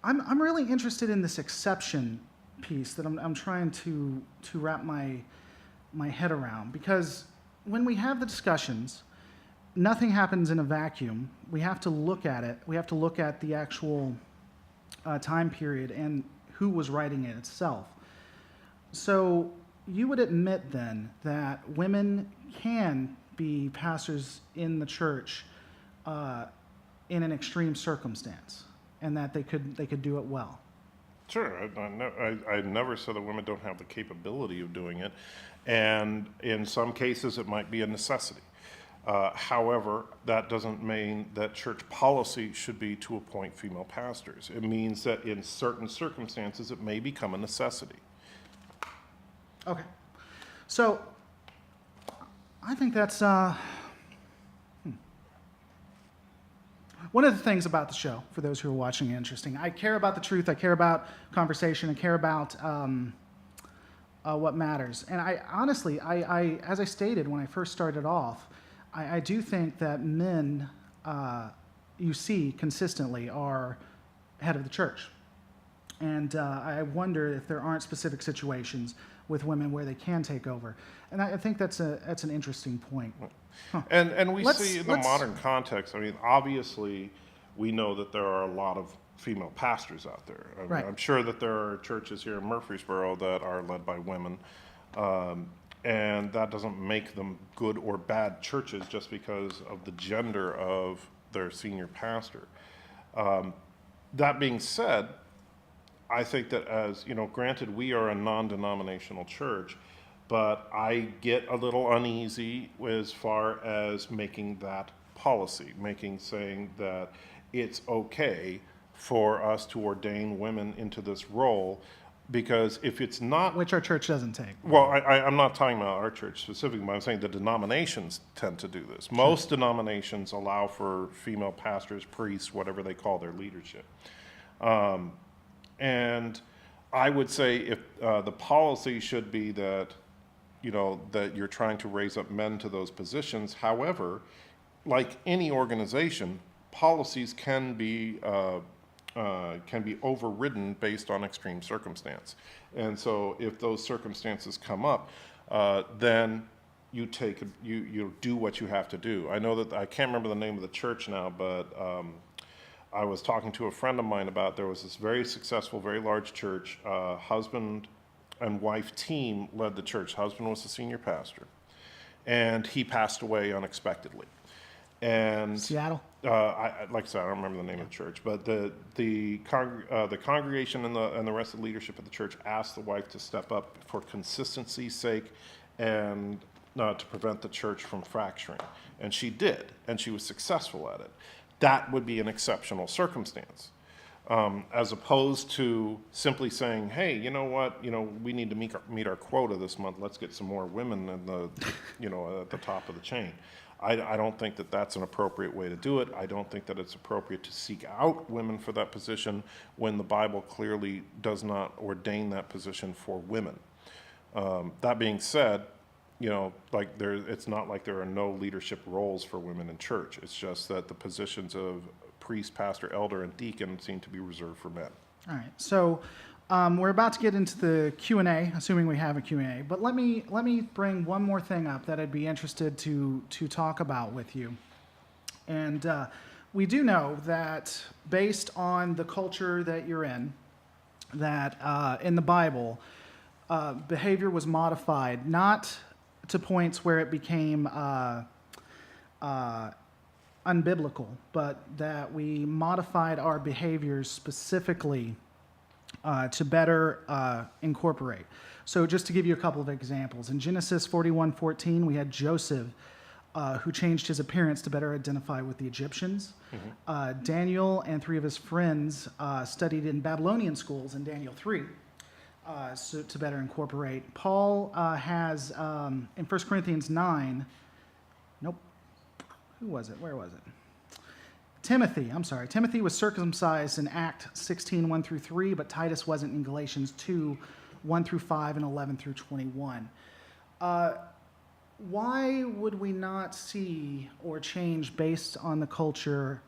I'm really interested in this exception piece that I'm trying to wrap my head around, because when we have the discussions, nothing happens in a vacuum. We have to look at it. We have to look at the actual time period and who was writing it itself. So you would admit then that women can be pastors in the church in an extreme circumstance, and that they could do it well. Sure, I never said that women don't have the capability of doing it, and in some cases it might be a necessity. However, that doesn't mean that church policy should be to appoint female pastors. It means that in certain circumstances it may become a necessity. Okay. So, I think that's one of the things about the show, for those who are watching, interesting. I care about the truth. I care about conversation. I care about what matters. And I honestly, I as I stated when I first started off, I do think that men you see consistently are head of the church. And I wonder if there aren't specific situations with women where they can take over. And I think that's an interesting point. Huh. And we Let's- see in the let's- modern context, I mean, obviously, we know that there are a lot of female pastors out there. I mean, Right. I'm sure that there are churches here in Murfreesboro that are led by women. And that doesn't make them good or bad churches just because of the gender of their senior pastor. That being said, I think that as, granted, we are a non-denominational church, but I get a little uneasy as far as making that policy, saying that it's okay for us to ordain women into this role, because if it's not, Which our church doesn't take. well, I'm not talking about our church specifically, but I'm saying the denominations tend to do this. Most denominations allow for female pastors, priests, whatever they call their leadership. And I would say if the policy should be that, that you're trying to raise up men to those positions. However, like any organization, policies can be overridden based on extreme circumstance. And so if those circumstances come up, then you do what you have to do. I know that I can't remember the name of the church now, but I was talking to a friend of mine about there was this very successful, very large church. Husband and wife team led the church. Husband was the senior pastor, and he passed away unexpectedly. And Seattle? like I said, I don't remember the name of the church, but the congregation and the rest of the leadership of the church asked the wife to step up for consistency's sake and to prevent the church from fracturing. And she did, and she was successful at it. That would be an exceptional circumstance, as opposed to simply saying, "Hey, you know what? We need to meet our quota this month. Let's get some more women in the, at the top of the chain." I don't think that that's an appropriate way to do it. I don't think that it's appropriate to seek out women for that position when the Bible clearly does not ordain that position for women. That being said, it's not like there are no leadership roles for women in church. It's just that the positions of priest, pastor, elder, and deacon seem to be reserved for men. All right. So we're about to get into the Q&A, assuming we have a Q&A. But let me bring one more thing up that I'd be interested to talk about with you. And we do know that based on the culture that you're in, that in the Bible, behavior was modified, not to points where it became unbiblical, but that we modified our behaviors specifically to better incorporate. So just to give you a couple of examples, in Genesis 41:14, we had Joseph who changed his appearance to better identify with the Egyptians. Mm-hmm. Daniel and 3 of his friends studied in Babylonian schools in Daniel 3. So to better incorporate. Paul has, in 1 Corinthians 9, who was it? Where was it? Timothy was circumcised in Act 16, 1 through 3, but Titus wasn't in Galatians 2, 1 through 5, and 11 through 21. Why would we not see or change based on the culture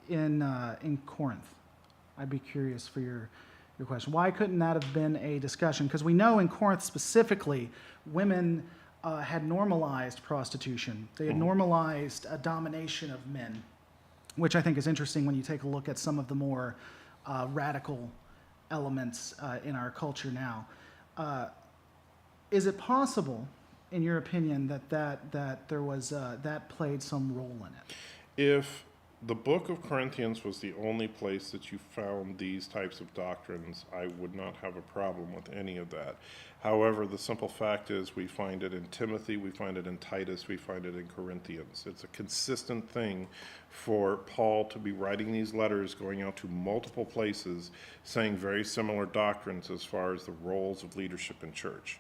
in Corinth? I'd be curious for your question. Why couldn't that have been a discussion? Because we know in Corinth specifically, women had normalized prostitution. They had normalized a domination of men, which I think is interesting when you take a look at some of the more radical elements in our culture now. Is it possible, in your opinion, that there was that played some role in it? If the book of Corinthians was the only place that you found these types of doctrines, I would not have a problem with any of that. However, the simple fact is we find it in Timothy, we find it in Titus, we find it in Corinthians. It's a consistent thing for Paul to be writing these letters, going out to multiple places, saying very similar doctrines as far as the roles of leadership in church.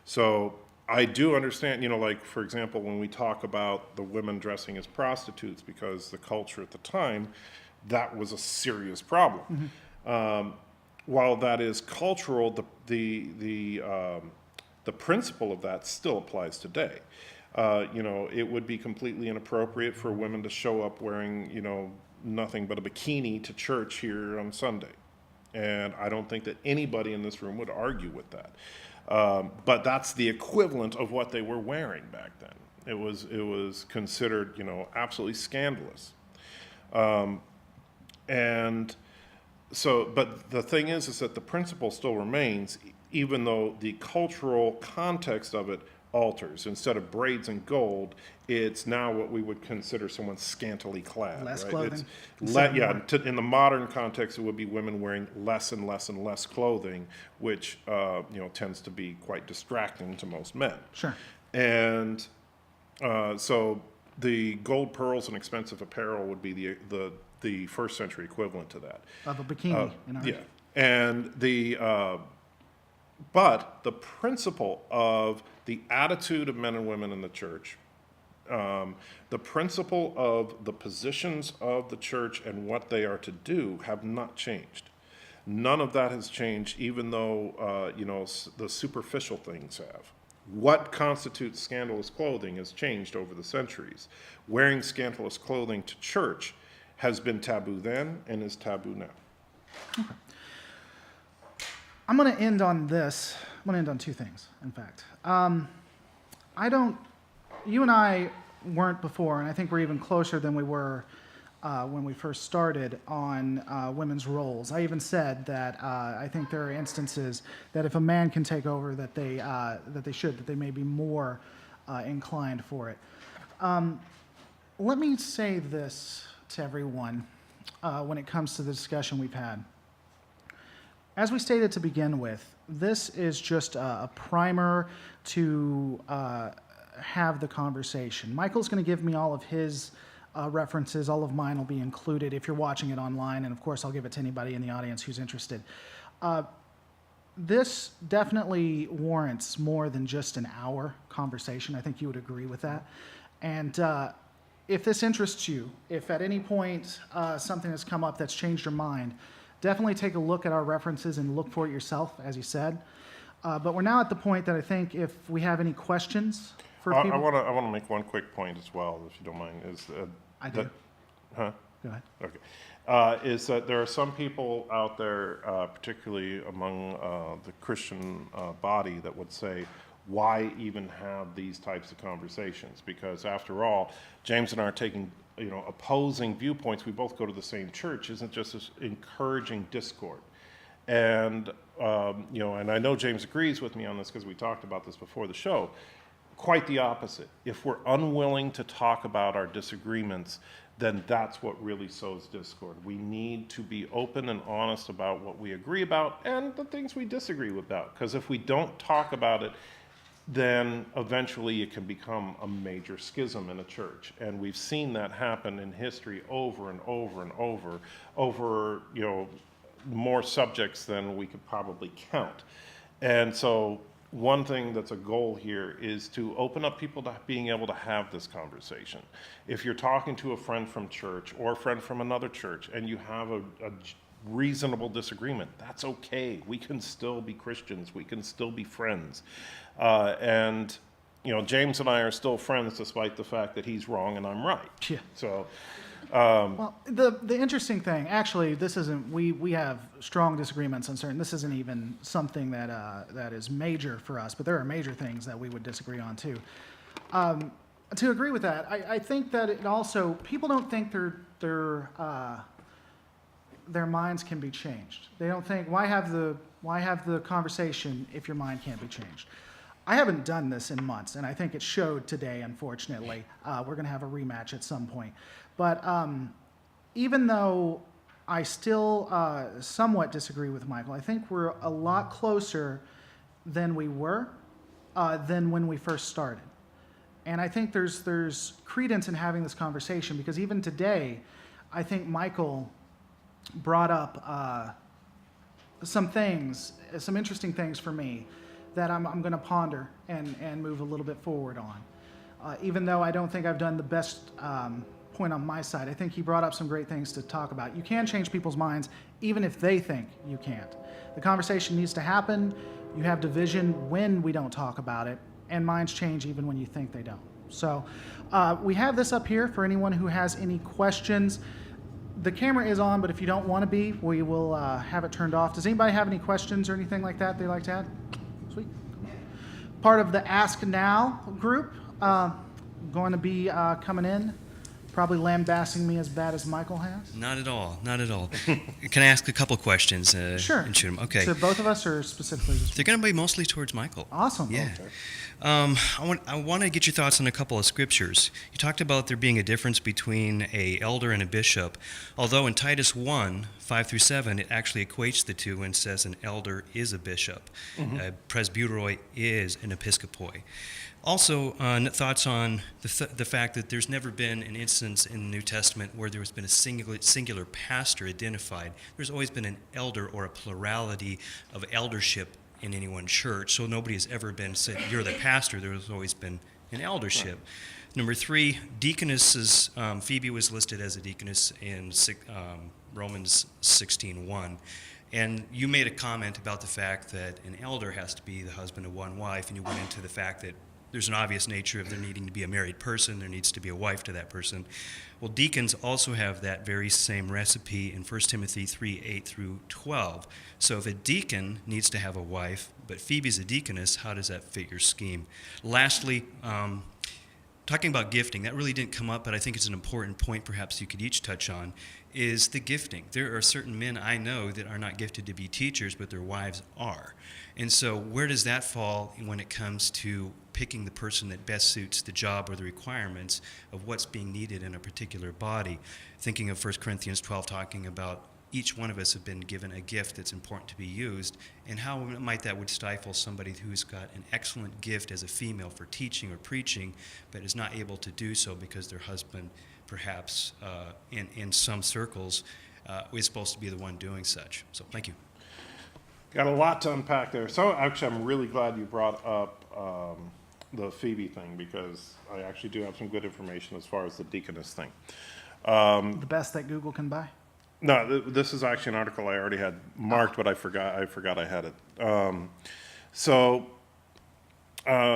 So I do understand, for example, when we talk about the women dressing as prostitutes, because the culture at the time, that was a serious problem. Mm-hmm. while that is cultural, the principle of that still applies today. It would be completely inappropriate for women to show up wearing, nothing but a bikini to church here on Sunday. And I don't think that anybody in this room would argue with that. But that's the equivalent of what they were wearing back then. It was considered, absolutely scandalous. And so, but the thing is that the principle still remains, even though the cultural context of it alters. Instead of braids and gold, it's now what we would consider someone scantily clad. Less right? clothing. In the modern context, it would be women wearing less and less and less clothing, which tends to be quite distracting to most men. Sure. And so the gold, pearls, and expensive apparel would be the first century equivalent to that. Of a bikini. In our Yeah, and but the principle of the attitude of men and women in the church, the principle of the positions of the church and what they are to do have not changed. None of that has changed, even though the superficial things have. What constitutes scandalous clothing has changed over the centuries. Wearing scandalous clothing to church has been taboo then and is taboo now. Okay. I'm going to end on this. I'm going to end on two things, in fact. You and I weren't before, and I think we're even closer than we were when we first started on women's roles. I even said that I think there are instances that if a man can take over, that they may be more inclined for it. Let me say this to everyone when it comes to the discussion we've had. As we stated to begin with, this is just a primer to have the conversation. Michael's going to give me all of his references. All of mine will be included if you're watching it online, and of course I'll give it to anybody in the audience who's interested. This definitely warrants more than just an hour conversation. I think you would agree with that. And if this interests you, if at any point something has come up that's changed your mind, definitely take a look at our references and look for it yourself, as you said. But we're now at the point that I think if we have any questions for people. I want to make one quick point as well, if you don't mind. I do. Huh? Go ahead. Okay. Is that there are some people out there, particularly among the Christian body, that would say, why even have these types of conversations? Because after all, James and I are taking opposing viewpoints. We both go to the same church. Isn't just this encouraging discord? And and I know James agrees with me on this because we talked about this before the show. Quite the opposite. If we're unwilling to talk about our disagreements, then that's what really sows discord. We need to be open and honest about what we agree about and the things we disagree about. Because if we don't talk about it, then eventually it can become a major schism in a church. And we've seen that happen in history over and over and over, more subjects than we could probably count. And so one thing that's a goal here is to open up people to being able to have this conversation. If you're talking to a friend from church or a friend from another church and you have a reasonable disagreement, that's okay. We can still be Christians. We can still be friends. And James and I are still friends despite the fact that he's wrong and I'm right. Yeah. So, well, the interesting thing, actually, this isn't. We have strong disagreements on certain. This isn't even something that is major for us, but there are major things that we would disagree on too. To agree with that, I think that it also people don't think their minds can be changed. They don't think why have the conversation if your mind can't be changed. I haven't done this in months, and I think it showed today, unfortunately. We're going to have a rematch at some point. But even though I still somewhat disagree with Michael, I think we're a lot closer than we were than when we first started. And I think there's credence in having this conversation because even today, I think Michael brought up some interesting things for me that I'm going to ponder and move a little bit forward on. Even though I don't think I've done the best point on my side. I think he brought up some great things to talk about. You can change people's minds even if they think you can't. The conversation needs to happen. You have division when we don't talk about it, and minds change even when you think they don't. So we have this up here for anyone who has any questions. The camera is on, but if you don't want to be, we will have it turned off. Does anybody have any questions or anything like that they'd like to add? Sweet. Part of the Ask Now group, going to be coming in, probably lambasting me as bad as Michael has. Not at all. Not at all. Can I ask a couple questions? Sure. And shoot 'em? Okay. To both of us, or specifically just They're going to be mostly towards Michael. Awesome. Yeah. Okay. I want to get your thoughts on a couple of scriptures. You talked about there being a difference between a elder and a bishop, although in Titus 1, 5 through 7, it actually equates the two and says an elder is a bishop. A presbyteroi is an episcopoi. Also, thoughts on the fact that there's never been an instance in the New Testament where there has been a singular pastor identified. There's always been an elder or a plurality of eldership in any one church, so nobody has ever been said, you're the pastor. There's always been an eldership. Right. Number 3, deaconesses. Phoebe was listed as a deaconess in Romans 16:1. And you made a comment about the fact that an elder has to be the husband of one wife, and you went into the fact that there's an obvious nature of there needing to be a married person, there needs to be a wife to that person. Well, deacons also have that very same recipe in 1 Timothy 3, 8 through 12. So if a deacon needs to have a wife, but Phoebe's a deaconess, how does that fit your scheme? Lastly, talking about gifting, that really didn't come up, but I think it's an important point perhaps you could each touch on, is the gifting. There are certain men I know that are not gifted to be teachers, but their wives are. And so where does that fall when it comes to picking the person that best suits the job or the requirements of what's being needed in a particular body? Thinking of 1 Corinthians 12 talking about each one of us have been given a gift that's important to be used, and how might that would stifle somebody who's got an excellent gift as a female for teaching or preaching, but is not able to do so because their husband, perhaps in some circles, is supposed to be the one doing such. So thank you. Got a lot to unpack there. So actually, I'm really glad you brought up the Phoebe thing, because I actually do have some good information as far as the deaconess thing. The best that Google can buy. No, this is actually an article I already had marked, but I forgot I had it.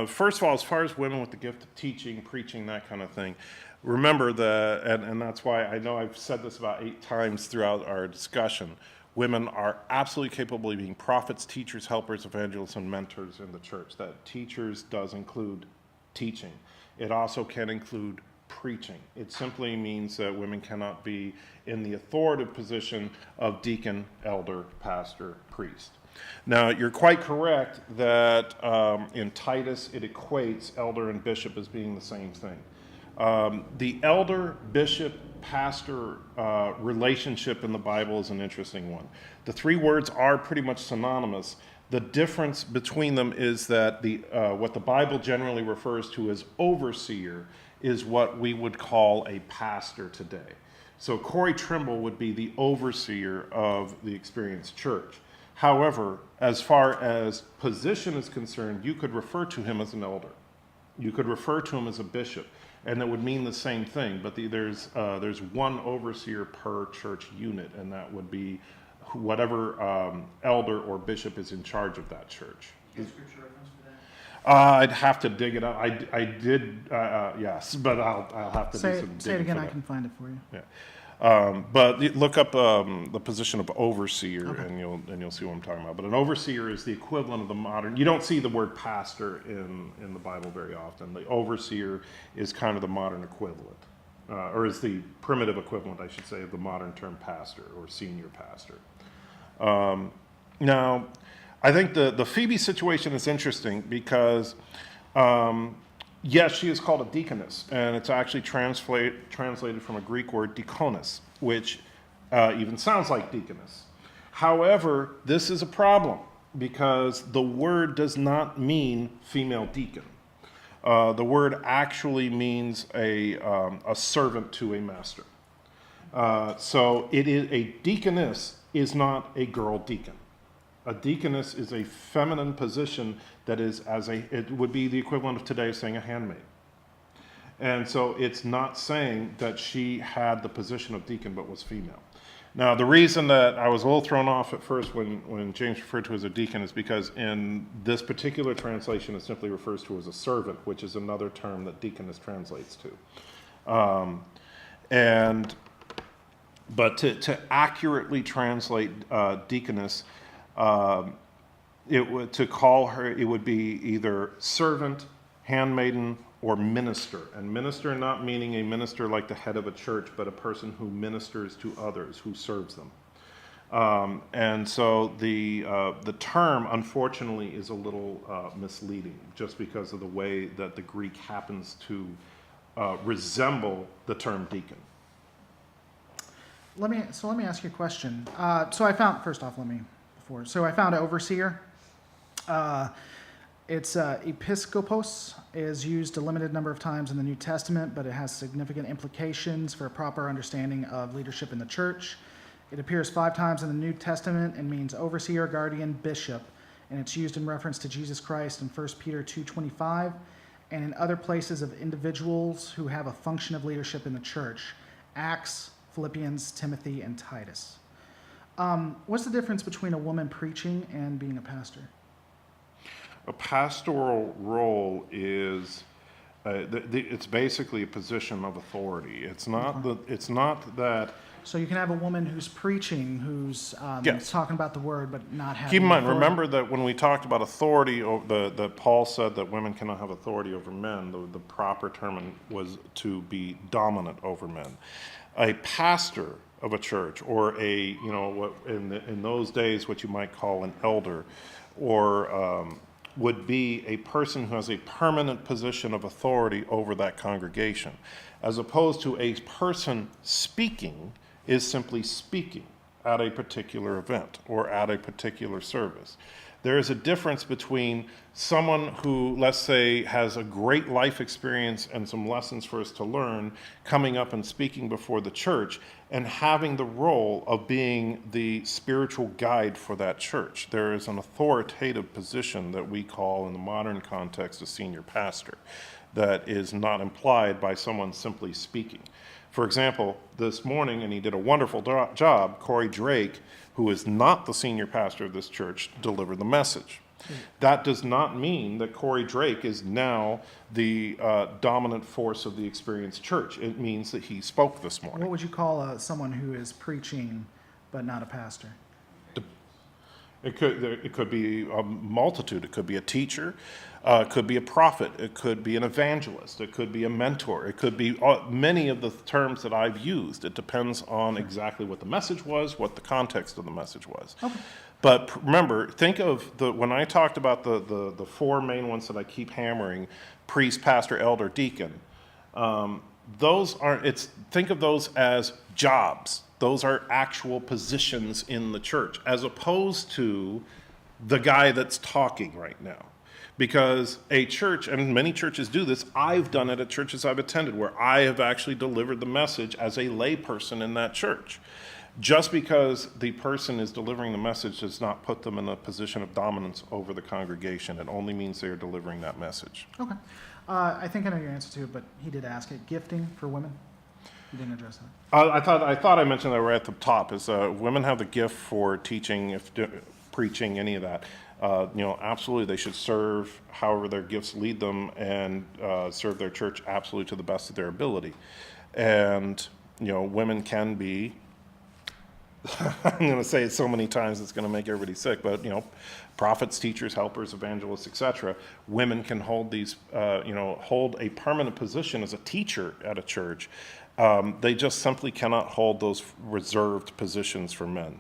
First of all, as far as women with the gift of teaching, preaching, that kind of thing, remember that, and that's why I know I've said this about 8 times throughout our discussion, women are absolutely capable of being prophets, teachers, helpers, evangelists, and mentors in the church. That teachers does include teaching. It also can include preaching. It simply means that women cannot be in the authoritative position of deacon, elder, pastor, priest. Now, you're quite correct that in Titus it equates elder and bishop as being the same thing. The elder, bishop, pastor relationship in the Bible is an interesting one. The 3 words are pretty much synonymous. The difference between them is that what the Bible generally refers to as overseer is what we would call a pastor today. So Corey Trimble would be the overseer of the Experienced Church. However, as far as position is concerned, you could refer to him as an elder. You could refer to him as a bishop, and that would mean the same thing, but there's one overseer per church unit, and that would be whatever elder or bishop is in charge of that church. Do you have scripture reference for that? I'd have to dig it up. I did, yes, but I'll have to do some digging. Say it again, for I that. can find it for you. Yeah. But look up the position of overseer, Okay. and you'll see what I'm talking about. But an overseer is the equivalent of the modern. You don't see the word pastor in the Bible very often. The overseer is kind of the modern equivalent, or is the primitive equivalent, I should say, of the modern term pastor or senior pastor. Now, I think the Phoebe situation is interesting because, yes, she is called a deaconess, and it's actually translated from a Greek word diakonos, which even sounds like deaconess. However, this is a problem because the word does not mean female deacon. The word actually means a servant to a master. So it is a deaconess is not a girl deacon. A deaconess is a feminine position that is it would be the equivalent of today saying a handmaid. And so it's not saying that she had the position of deacon but was female. Now, the reason that I was a little thrown off at first when James referred to her as a deacon is because in this particular translation, it simply refers to her as a servant, which is another term that deaconess translates to. But to accurately translate deaconess, to call her, it would be either servant, handmaiden, or minister. And minister not meaning a minister like the head of a church, but a person who ministers to others, who serves them. And so the term, unfortunately, is a little misleading, just because of the way that the Greek happens to resemble the term deacon. Let me ask you a question. So I found overseer. It's episkopos is used a limited number of times in the New Testament, but it has significant implications for a proper understanding of leadership in the church. It appears 5 times in the New Testament and means overseer, guardian, bishop, and it's used in reference to Jesus Christ in 1 Peter 2:25, and in other places of individuals who have a function of leadership in the church, Acts, Philippians, Timothy, and Titus. What's the difference between a woman preaching and being a pastor? A pastoral role is it's basically a position of authority. It's not that. So you can have a woman who's preaching, who's Yes. talking about the word, but not having. Keep in mind, authority. remember that when we talked about authority, that Paul said that women cannot have authority over men. The proper term was to be dominant over men. A pastor of a church, or what in those days what you might call an elder, or would be a person who has a permanent position of authority over that congregation, as opposed to a person speaking is simply speaking at a particular event or at a particular service. There is a difference between someone who, let's say, has a great life experience and some lessons for us to learn, coming up and speaking before the church, and having the role of being the spiritual guide for that church. There is an authoritative position that we call, in the modern context, a senior pastor, that is not implied by someone simply speaking. For example, this morning, and he did a wonderful job, Corey Drake, who is not the senior pastor of this church, delivered the message. That does not mean that Corey Drake is now the dominant force of the experienced church. It means that he spoke this morning. What would you call someone who is preaching but not a pastor? It could be a multitude. It could be a teacher. It could be a prophet. It could be an evangelist. It could be a mentor. It could be many of the terms that I've used. It depends on exactly what the message was, what the context of the message was. Okay. But remember, think of when I talked about the 4 main ones that I keep hammering: priest, pastor, elder, deacon. Think of those as jobs. Those are actual positions in the church, as opposed to the guy that's talking right now. Because a church, and many churches do this, I've done it at churches I've attended, where I have actually delivered the message as a layperson in that church. Just because the person is delivering the message does not put them in a position of dominance over the congregation. It only means they are delivering that message. Okay. I think I know your answer to it, but he did ask it. Gifting for women? You didn't address that. I thought I mentioned that right at the top. Is women have the gift for teaching, preaching, any of that. Absolutely, they should serve however their gifts lead them, and serve their church absolutely to the best of their ability. And women can be. I'm going to say it so many times it's going to make everybody sick, but prophets, teachers, helpers, evangelists, etc. Women can hold these, hold a permanent position as a teacher at a church. They just simply cannot hold those reserved positions for men.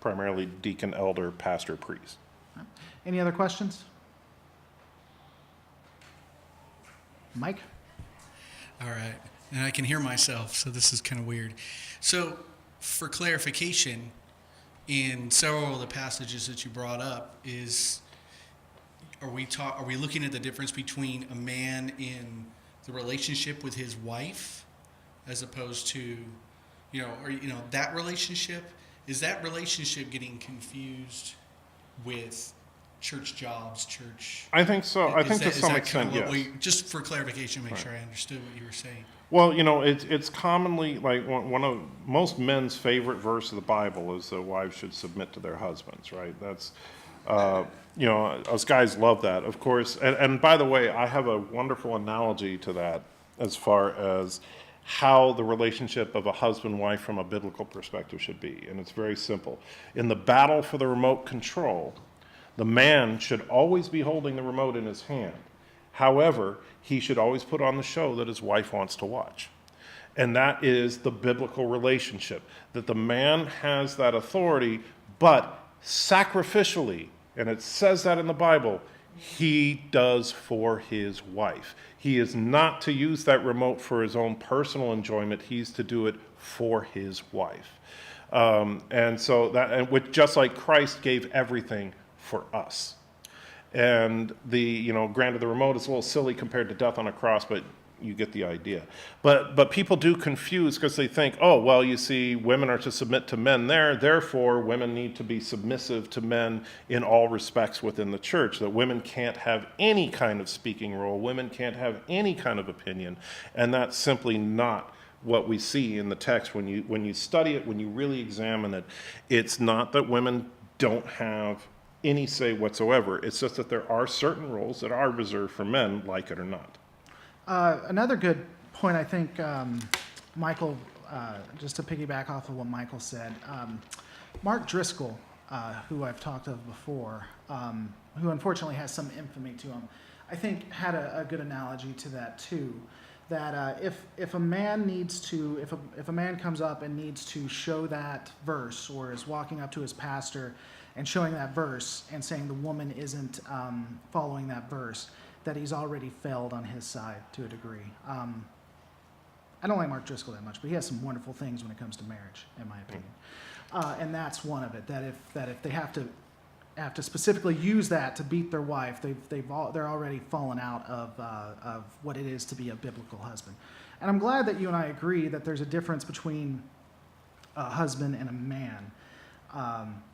Primarily deacon, elder, pastor, priest. Any other questions? Mike? All right. And I can hear myself, so this is kind of weird. So, for clarification, in several of the passages that you brought up, are we looking at the difference between a man in the relationship with his wife, as opposed to, that relationship? Is that relationship getting confused with church jobs, church. I think so. I think to Is some that extent, kinda what yes. just for clarification, make sure I understood what you were saying. Well, you know, it's commonly like one of most men's favorite verse of the Bible is that wives should submit to their husbands, right? That's, you know, us guys love that, of course. And by the way, I have a wonderful analogy to that as far as how the relationship of a husband-wife from a biblical perspective should be. And it's very simple. In the battle for the remote control, the man should always be holding the remote in his hand. However, he should always put on the show that his wife wants to watch. And that is the biblical relationship, that the man has that authority, but sacrificially, and it says that in the Bible, he does for his wife. He is not to use that remote for his own personal enjoyment. He's to do it for his wife. And so that, and with, just like Christ gave everything for us. And you know, granted, the remote is a little silly compared to death on a cross, but you get the idea. But people do confuse because they think, oh, well, you see, women are to submit to men there, therefore women need to be submissive to men in all respects within the church, that women can't have any kind of speaking role, women can't have any kind of opinion, and that's simply not what we see in the text. When you study it, when you really examine it, it's not that women don't have any say whatsoever. It's just that there are certain roles that are reserved for men, like it or not. Another good point, I think, Michael, just to piggyback off of what Michael said, Mark Driscoll, who I've talked of before, who unfortunately has some infamy to him, I think had a good analogy to that too. That if a man needs to, if a man comes up and needs to show that verse, or is walking up to his pastor and showing that verse and saying the woman isn't following that verse, that he's already failed on his side to a degree. I don't like Mark Driscoll that much, but he has some wonderful things when it comes to marriage, in my opinion. And that's one of it. That if they have to specifically use that to beat their wife, they're already fallen out of what it is to be a biblical husband. And I'm glad that you and I agree that there's a difference between a husband and a man.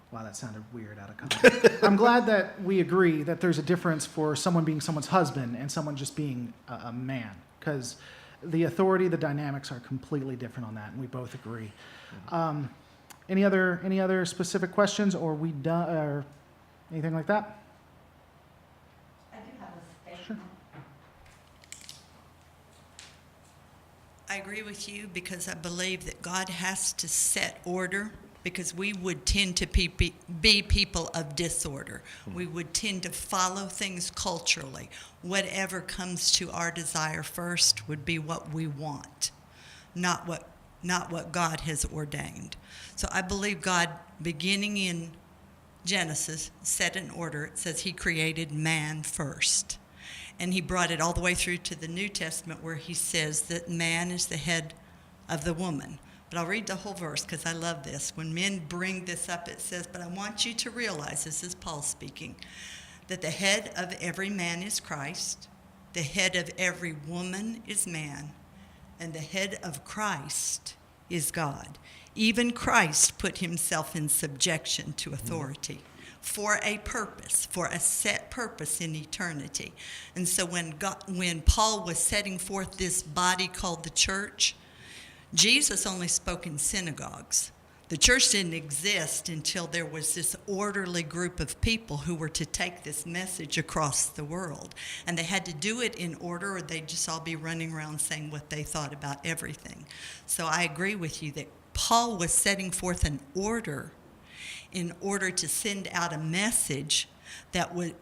Wow, that sounded weird out of context. I'm glad that we agree that there's a difference for someone being someone's husband and someone just being a man, because the authority, the dynamics are completely different on that, and we both agree. Any other specific questions, or we done, or anything like that? I do have a statement. I agree with you because I believe that God has to set order, because we would tend to be people of disorder. We would tend to follow things culturally. Whatever comes to our desire first would be what we want, not what God has ordained. So I believe God, beginning in Genesis, set an order. It says he created man first. And he brought it all the way through to the New Testament, where he says that man is the head of the woman. But I'll read the whole verse because I love this. When men bring this up, it says, but I want you to realize, this is Paul speaking, that the head of every man is Christ, the head of every woman is man, and the head of Christ is God. Even Christ put himself in subjection to authority for a purpose, for a set purpose in eternity. And so when Paul was setting forth this body called the church, Jesus only spoke in synagogues. The church didn't exist until there was this orderly group of people who were to take this message across the world. And they had to do it in order, or they'd just all be running around saying what they thought about everything. So I agree with you that Paul was setting forth an order in order to send out a message that would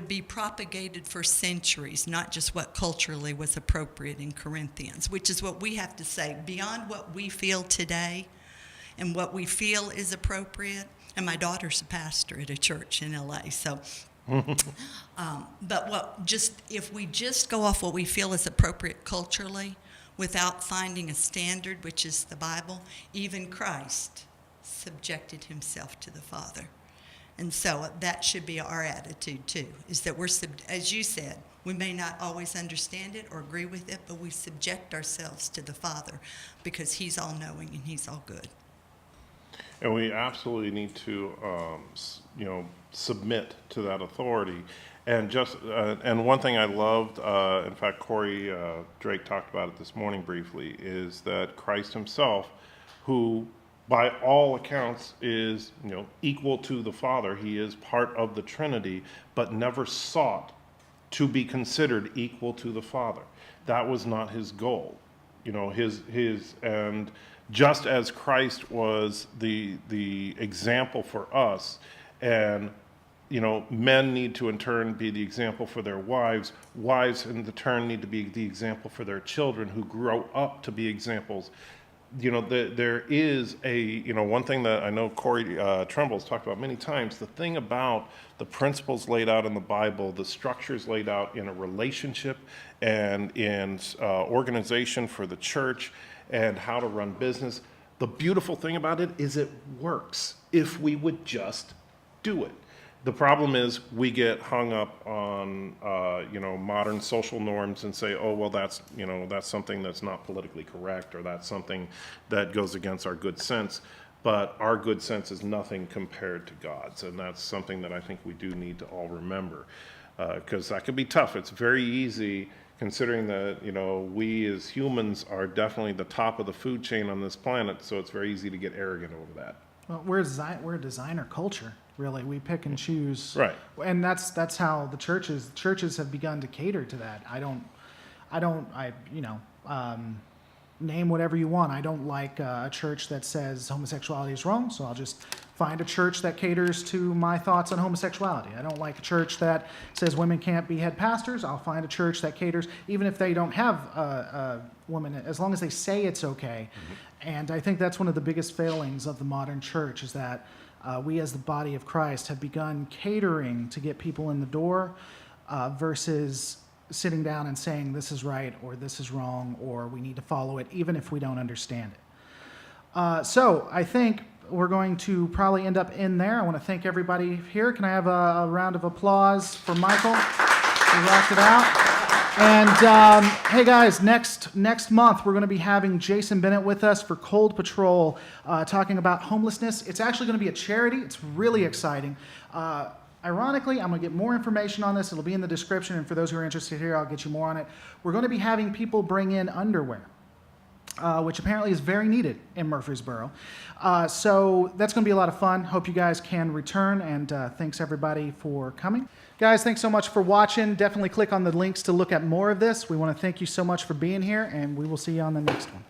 be propagated for centuries, not just what culturally was appropriate in Corinthians, which is what we have to say. Beyond what we feel today and what we feel is appropriate, and my daughter's a pastor at a church in LA, so, but if we just go off what we feel is appropriate culturally without finding a standard, which is the Bible, even Christ subjected himself to the Father. And so that should be our attitude too, is that we're, as you said, we may not always understand it or agree with it, but we subject ourselves to the Father because he's all-knowing and he's all good. And we absolutely need to, submit to that authority. And and one thing I loved, in fact, Corey Drake talked about it this morning briefly, is that Christ himself, who by all accounts is equal to the Father, he is part of the Trinity, but never sought to be considered equal to the Father. That was not his goal. And just as Christ was the example for us, and men need to in turn be the example for their wives. Wives in the turn need to be the example for their children, who grow up to be examples. There is one thing that I know Corey Trumbull has talked about many times. The thing about the principles laid out in the Bible, the structures laid out in a relationship and in organization for the church and how to run business. The beautiful thing about it is it works if we would just do it. The problem is we get hung up on modern social norms and say, oh well, that's something that's not politically correct, or that's something that goes against our good sense. But our good sense is nothing compared to God's, and that's something that I think we do need to all remember, because that can be tough. It's very easy, considering that we as humans are definitely the top of the food chain on this planet, so it's very easy to get arrogant over that. Well, we're a designer culture, really. We pick and choose, Right? And that's how the churches have begun to cater to that. Name whatever you want. I don't like a church that says homosexuality is wrong, so I'll just find a church that caters to my thoughts on homosexuality. I don't like a church that says women can't be head pastors. I'll find a church that caters, even if they don't have women, as long as they say it's okay. Mm-hmm. And I think that's one of the biggest failings of the modern church, is that we as the body of Christ have begun catering to get people in the door versus sitting down and saying this is right or this is wrong or we need to follow it, even if we don't understand it. So I think we're going to probably end up in there. I want to thank everybody here. Can I have a round of applause for Michael? He rocked it out. And hey guys, next month we're going to be having Jason Bennett with us for Cold Patrol, talking about homelessness. It's actually going to be a charity. It's really exciting. Ironically, I'm going to get more information on this. It'll be in the description, and for those who are interested here, I'll get you more on it. We're going to be having people bring in underwear, which apparently is very needed in Murfreesboro. So that's going to be a lot of fun. Hope you guys can return, and thanks everybody for coming. Guys, thanks so much for watching. Definitely click on the links to look at more of this. We want to thank you so much for being here, and we will see you on the next one.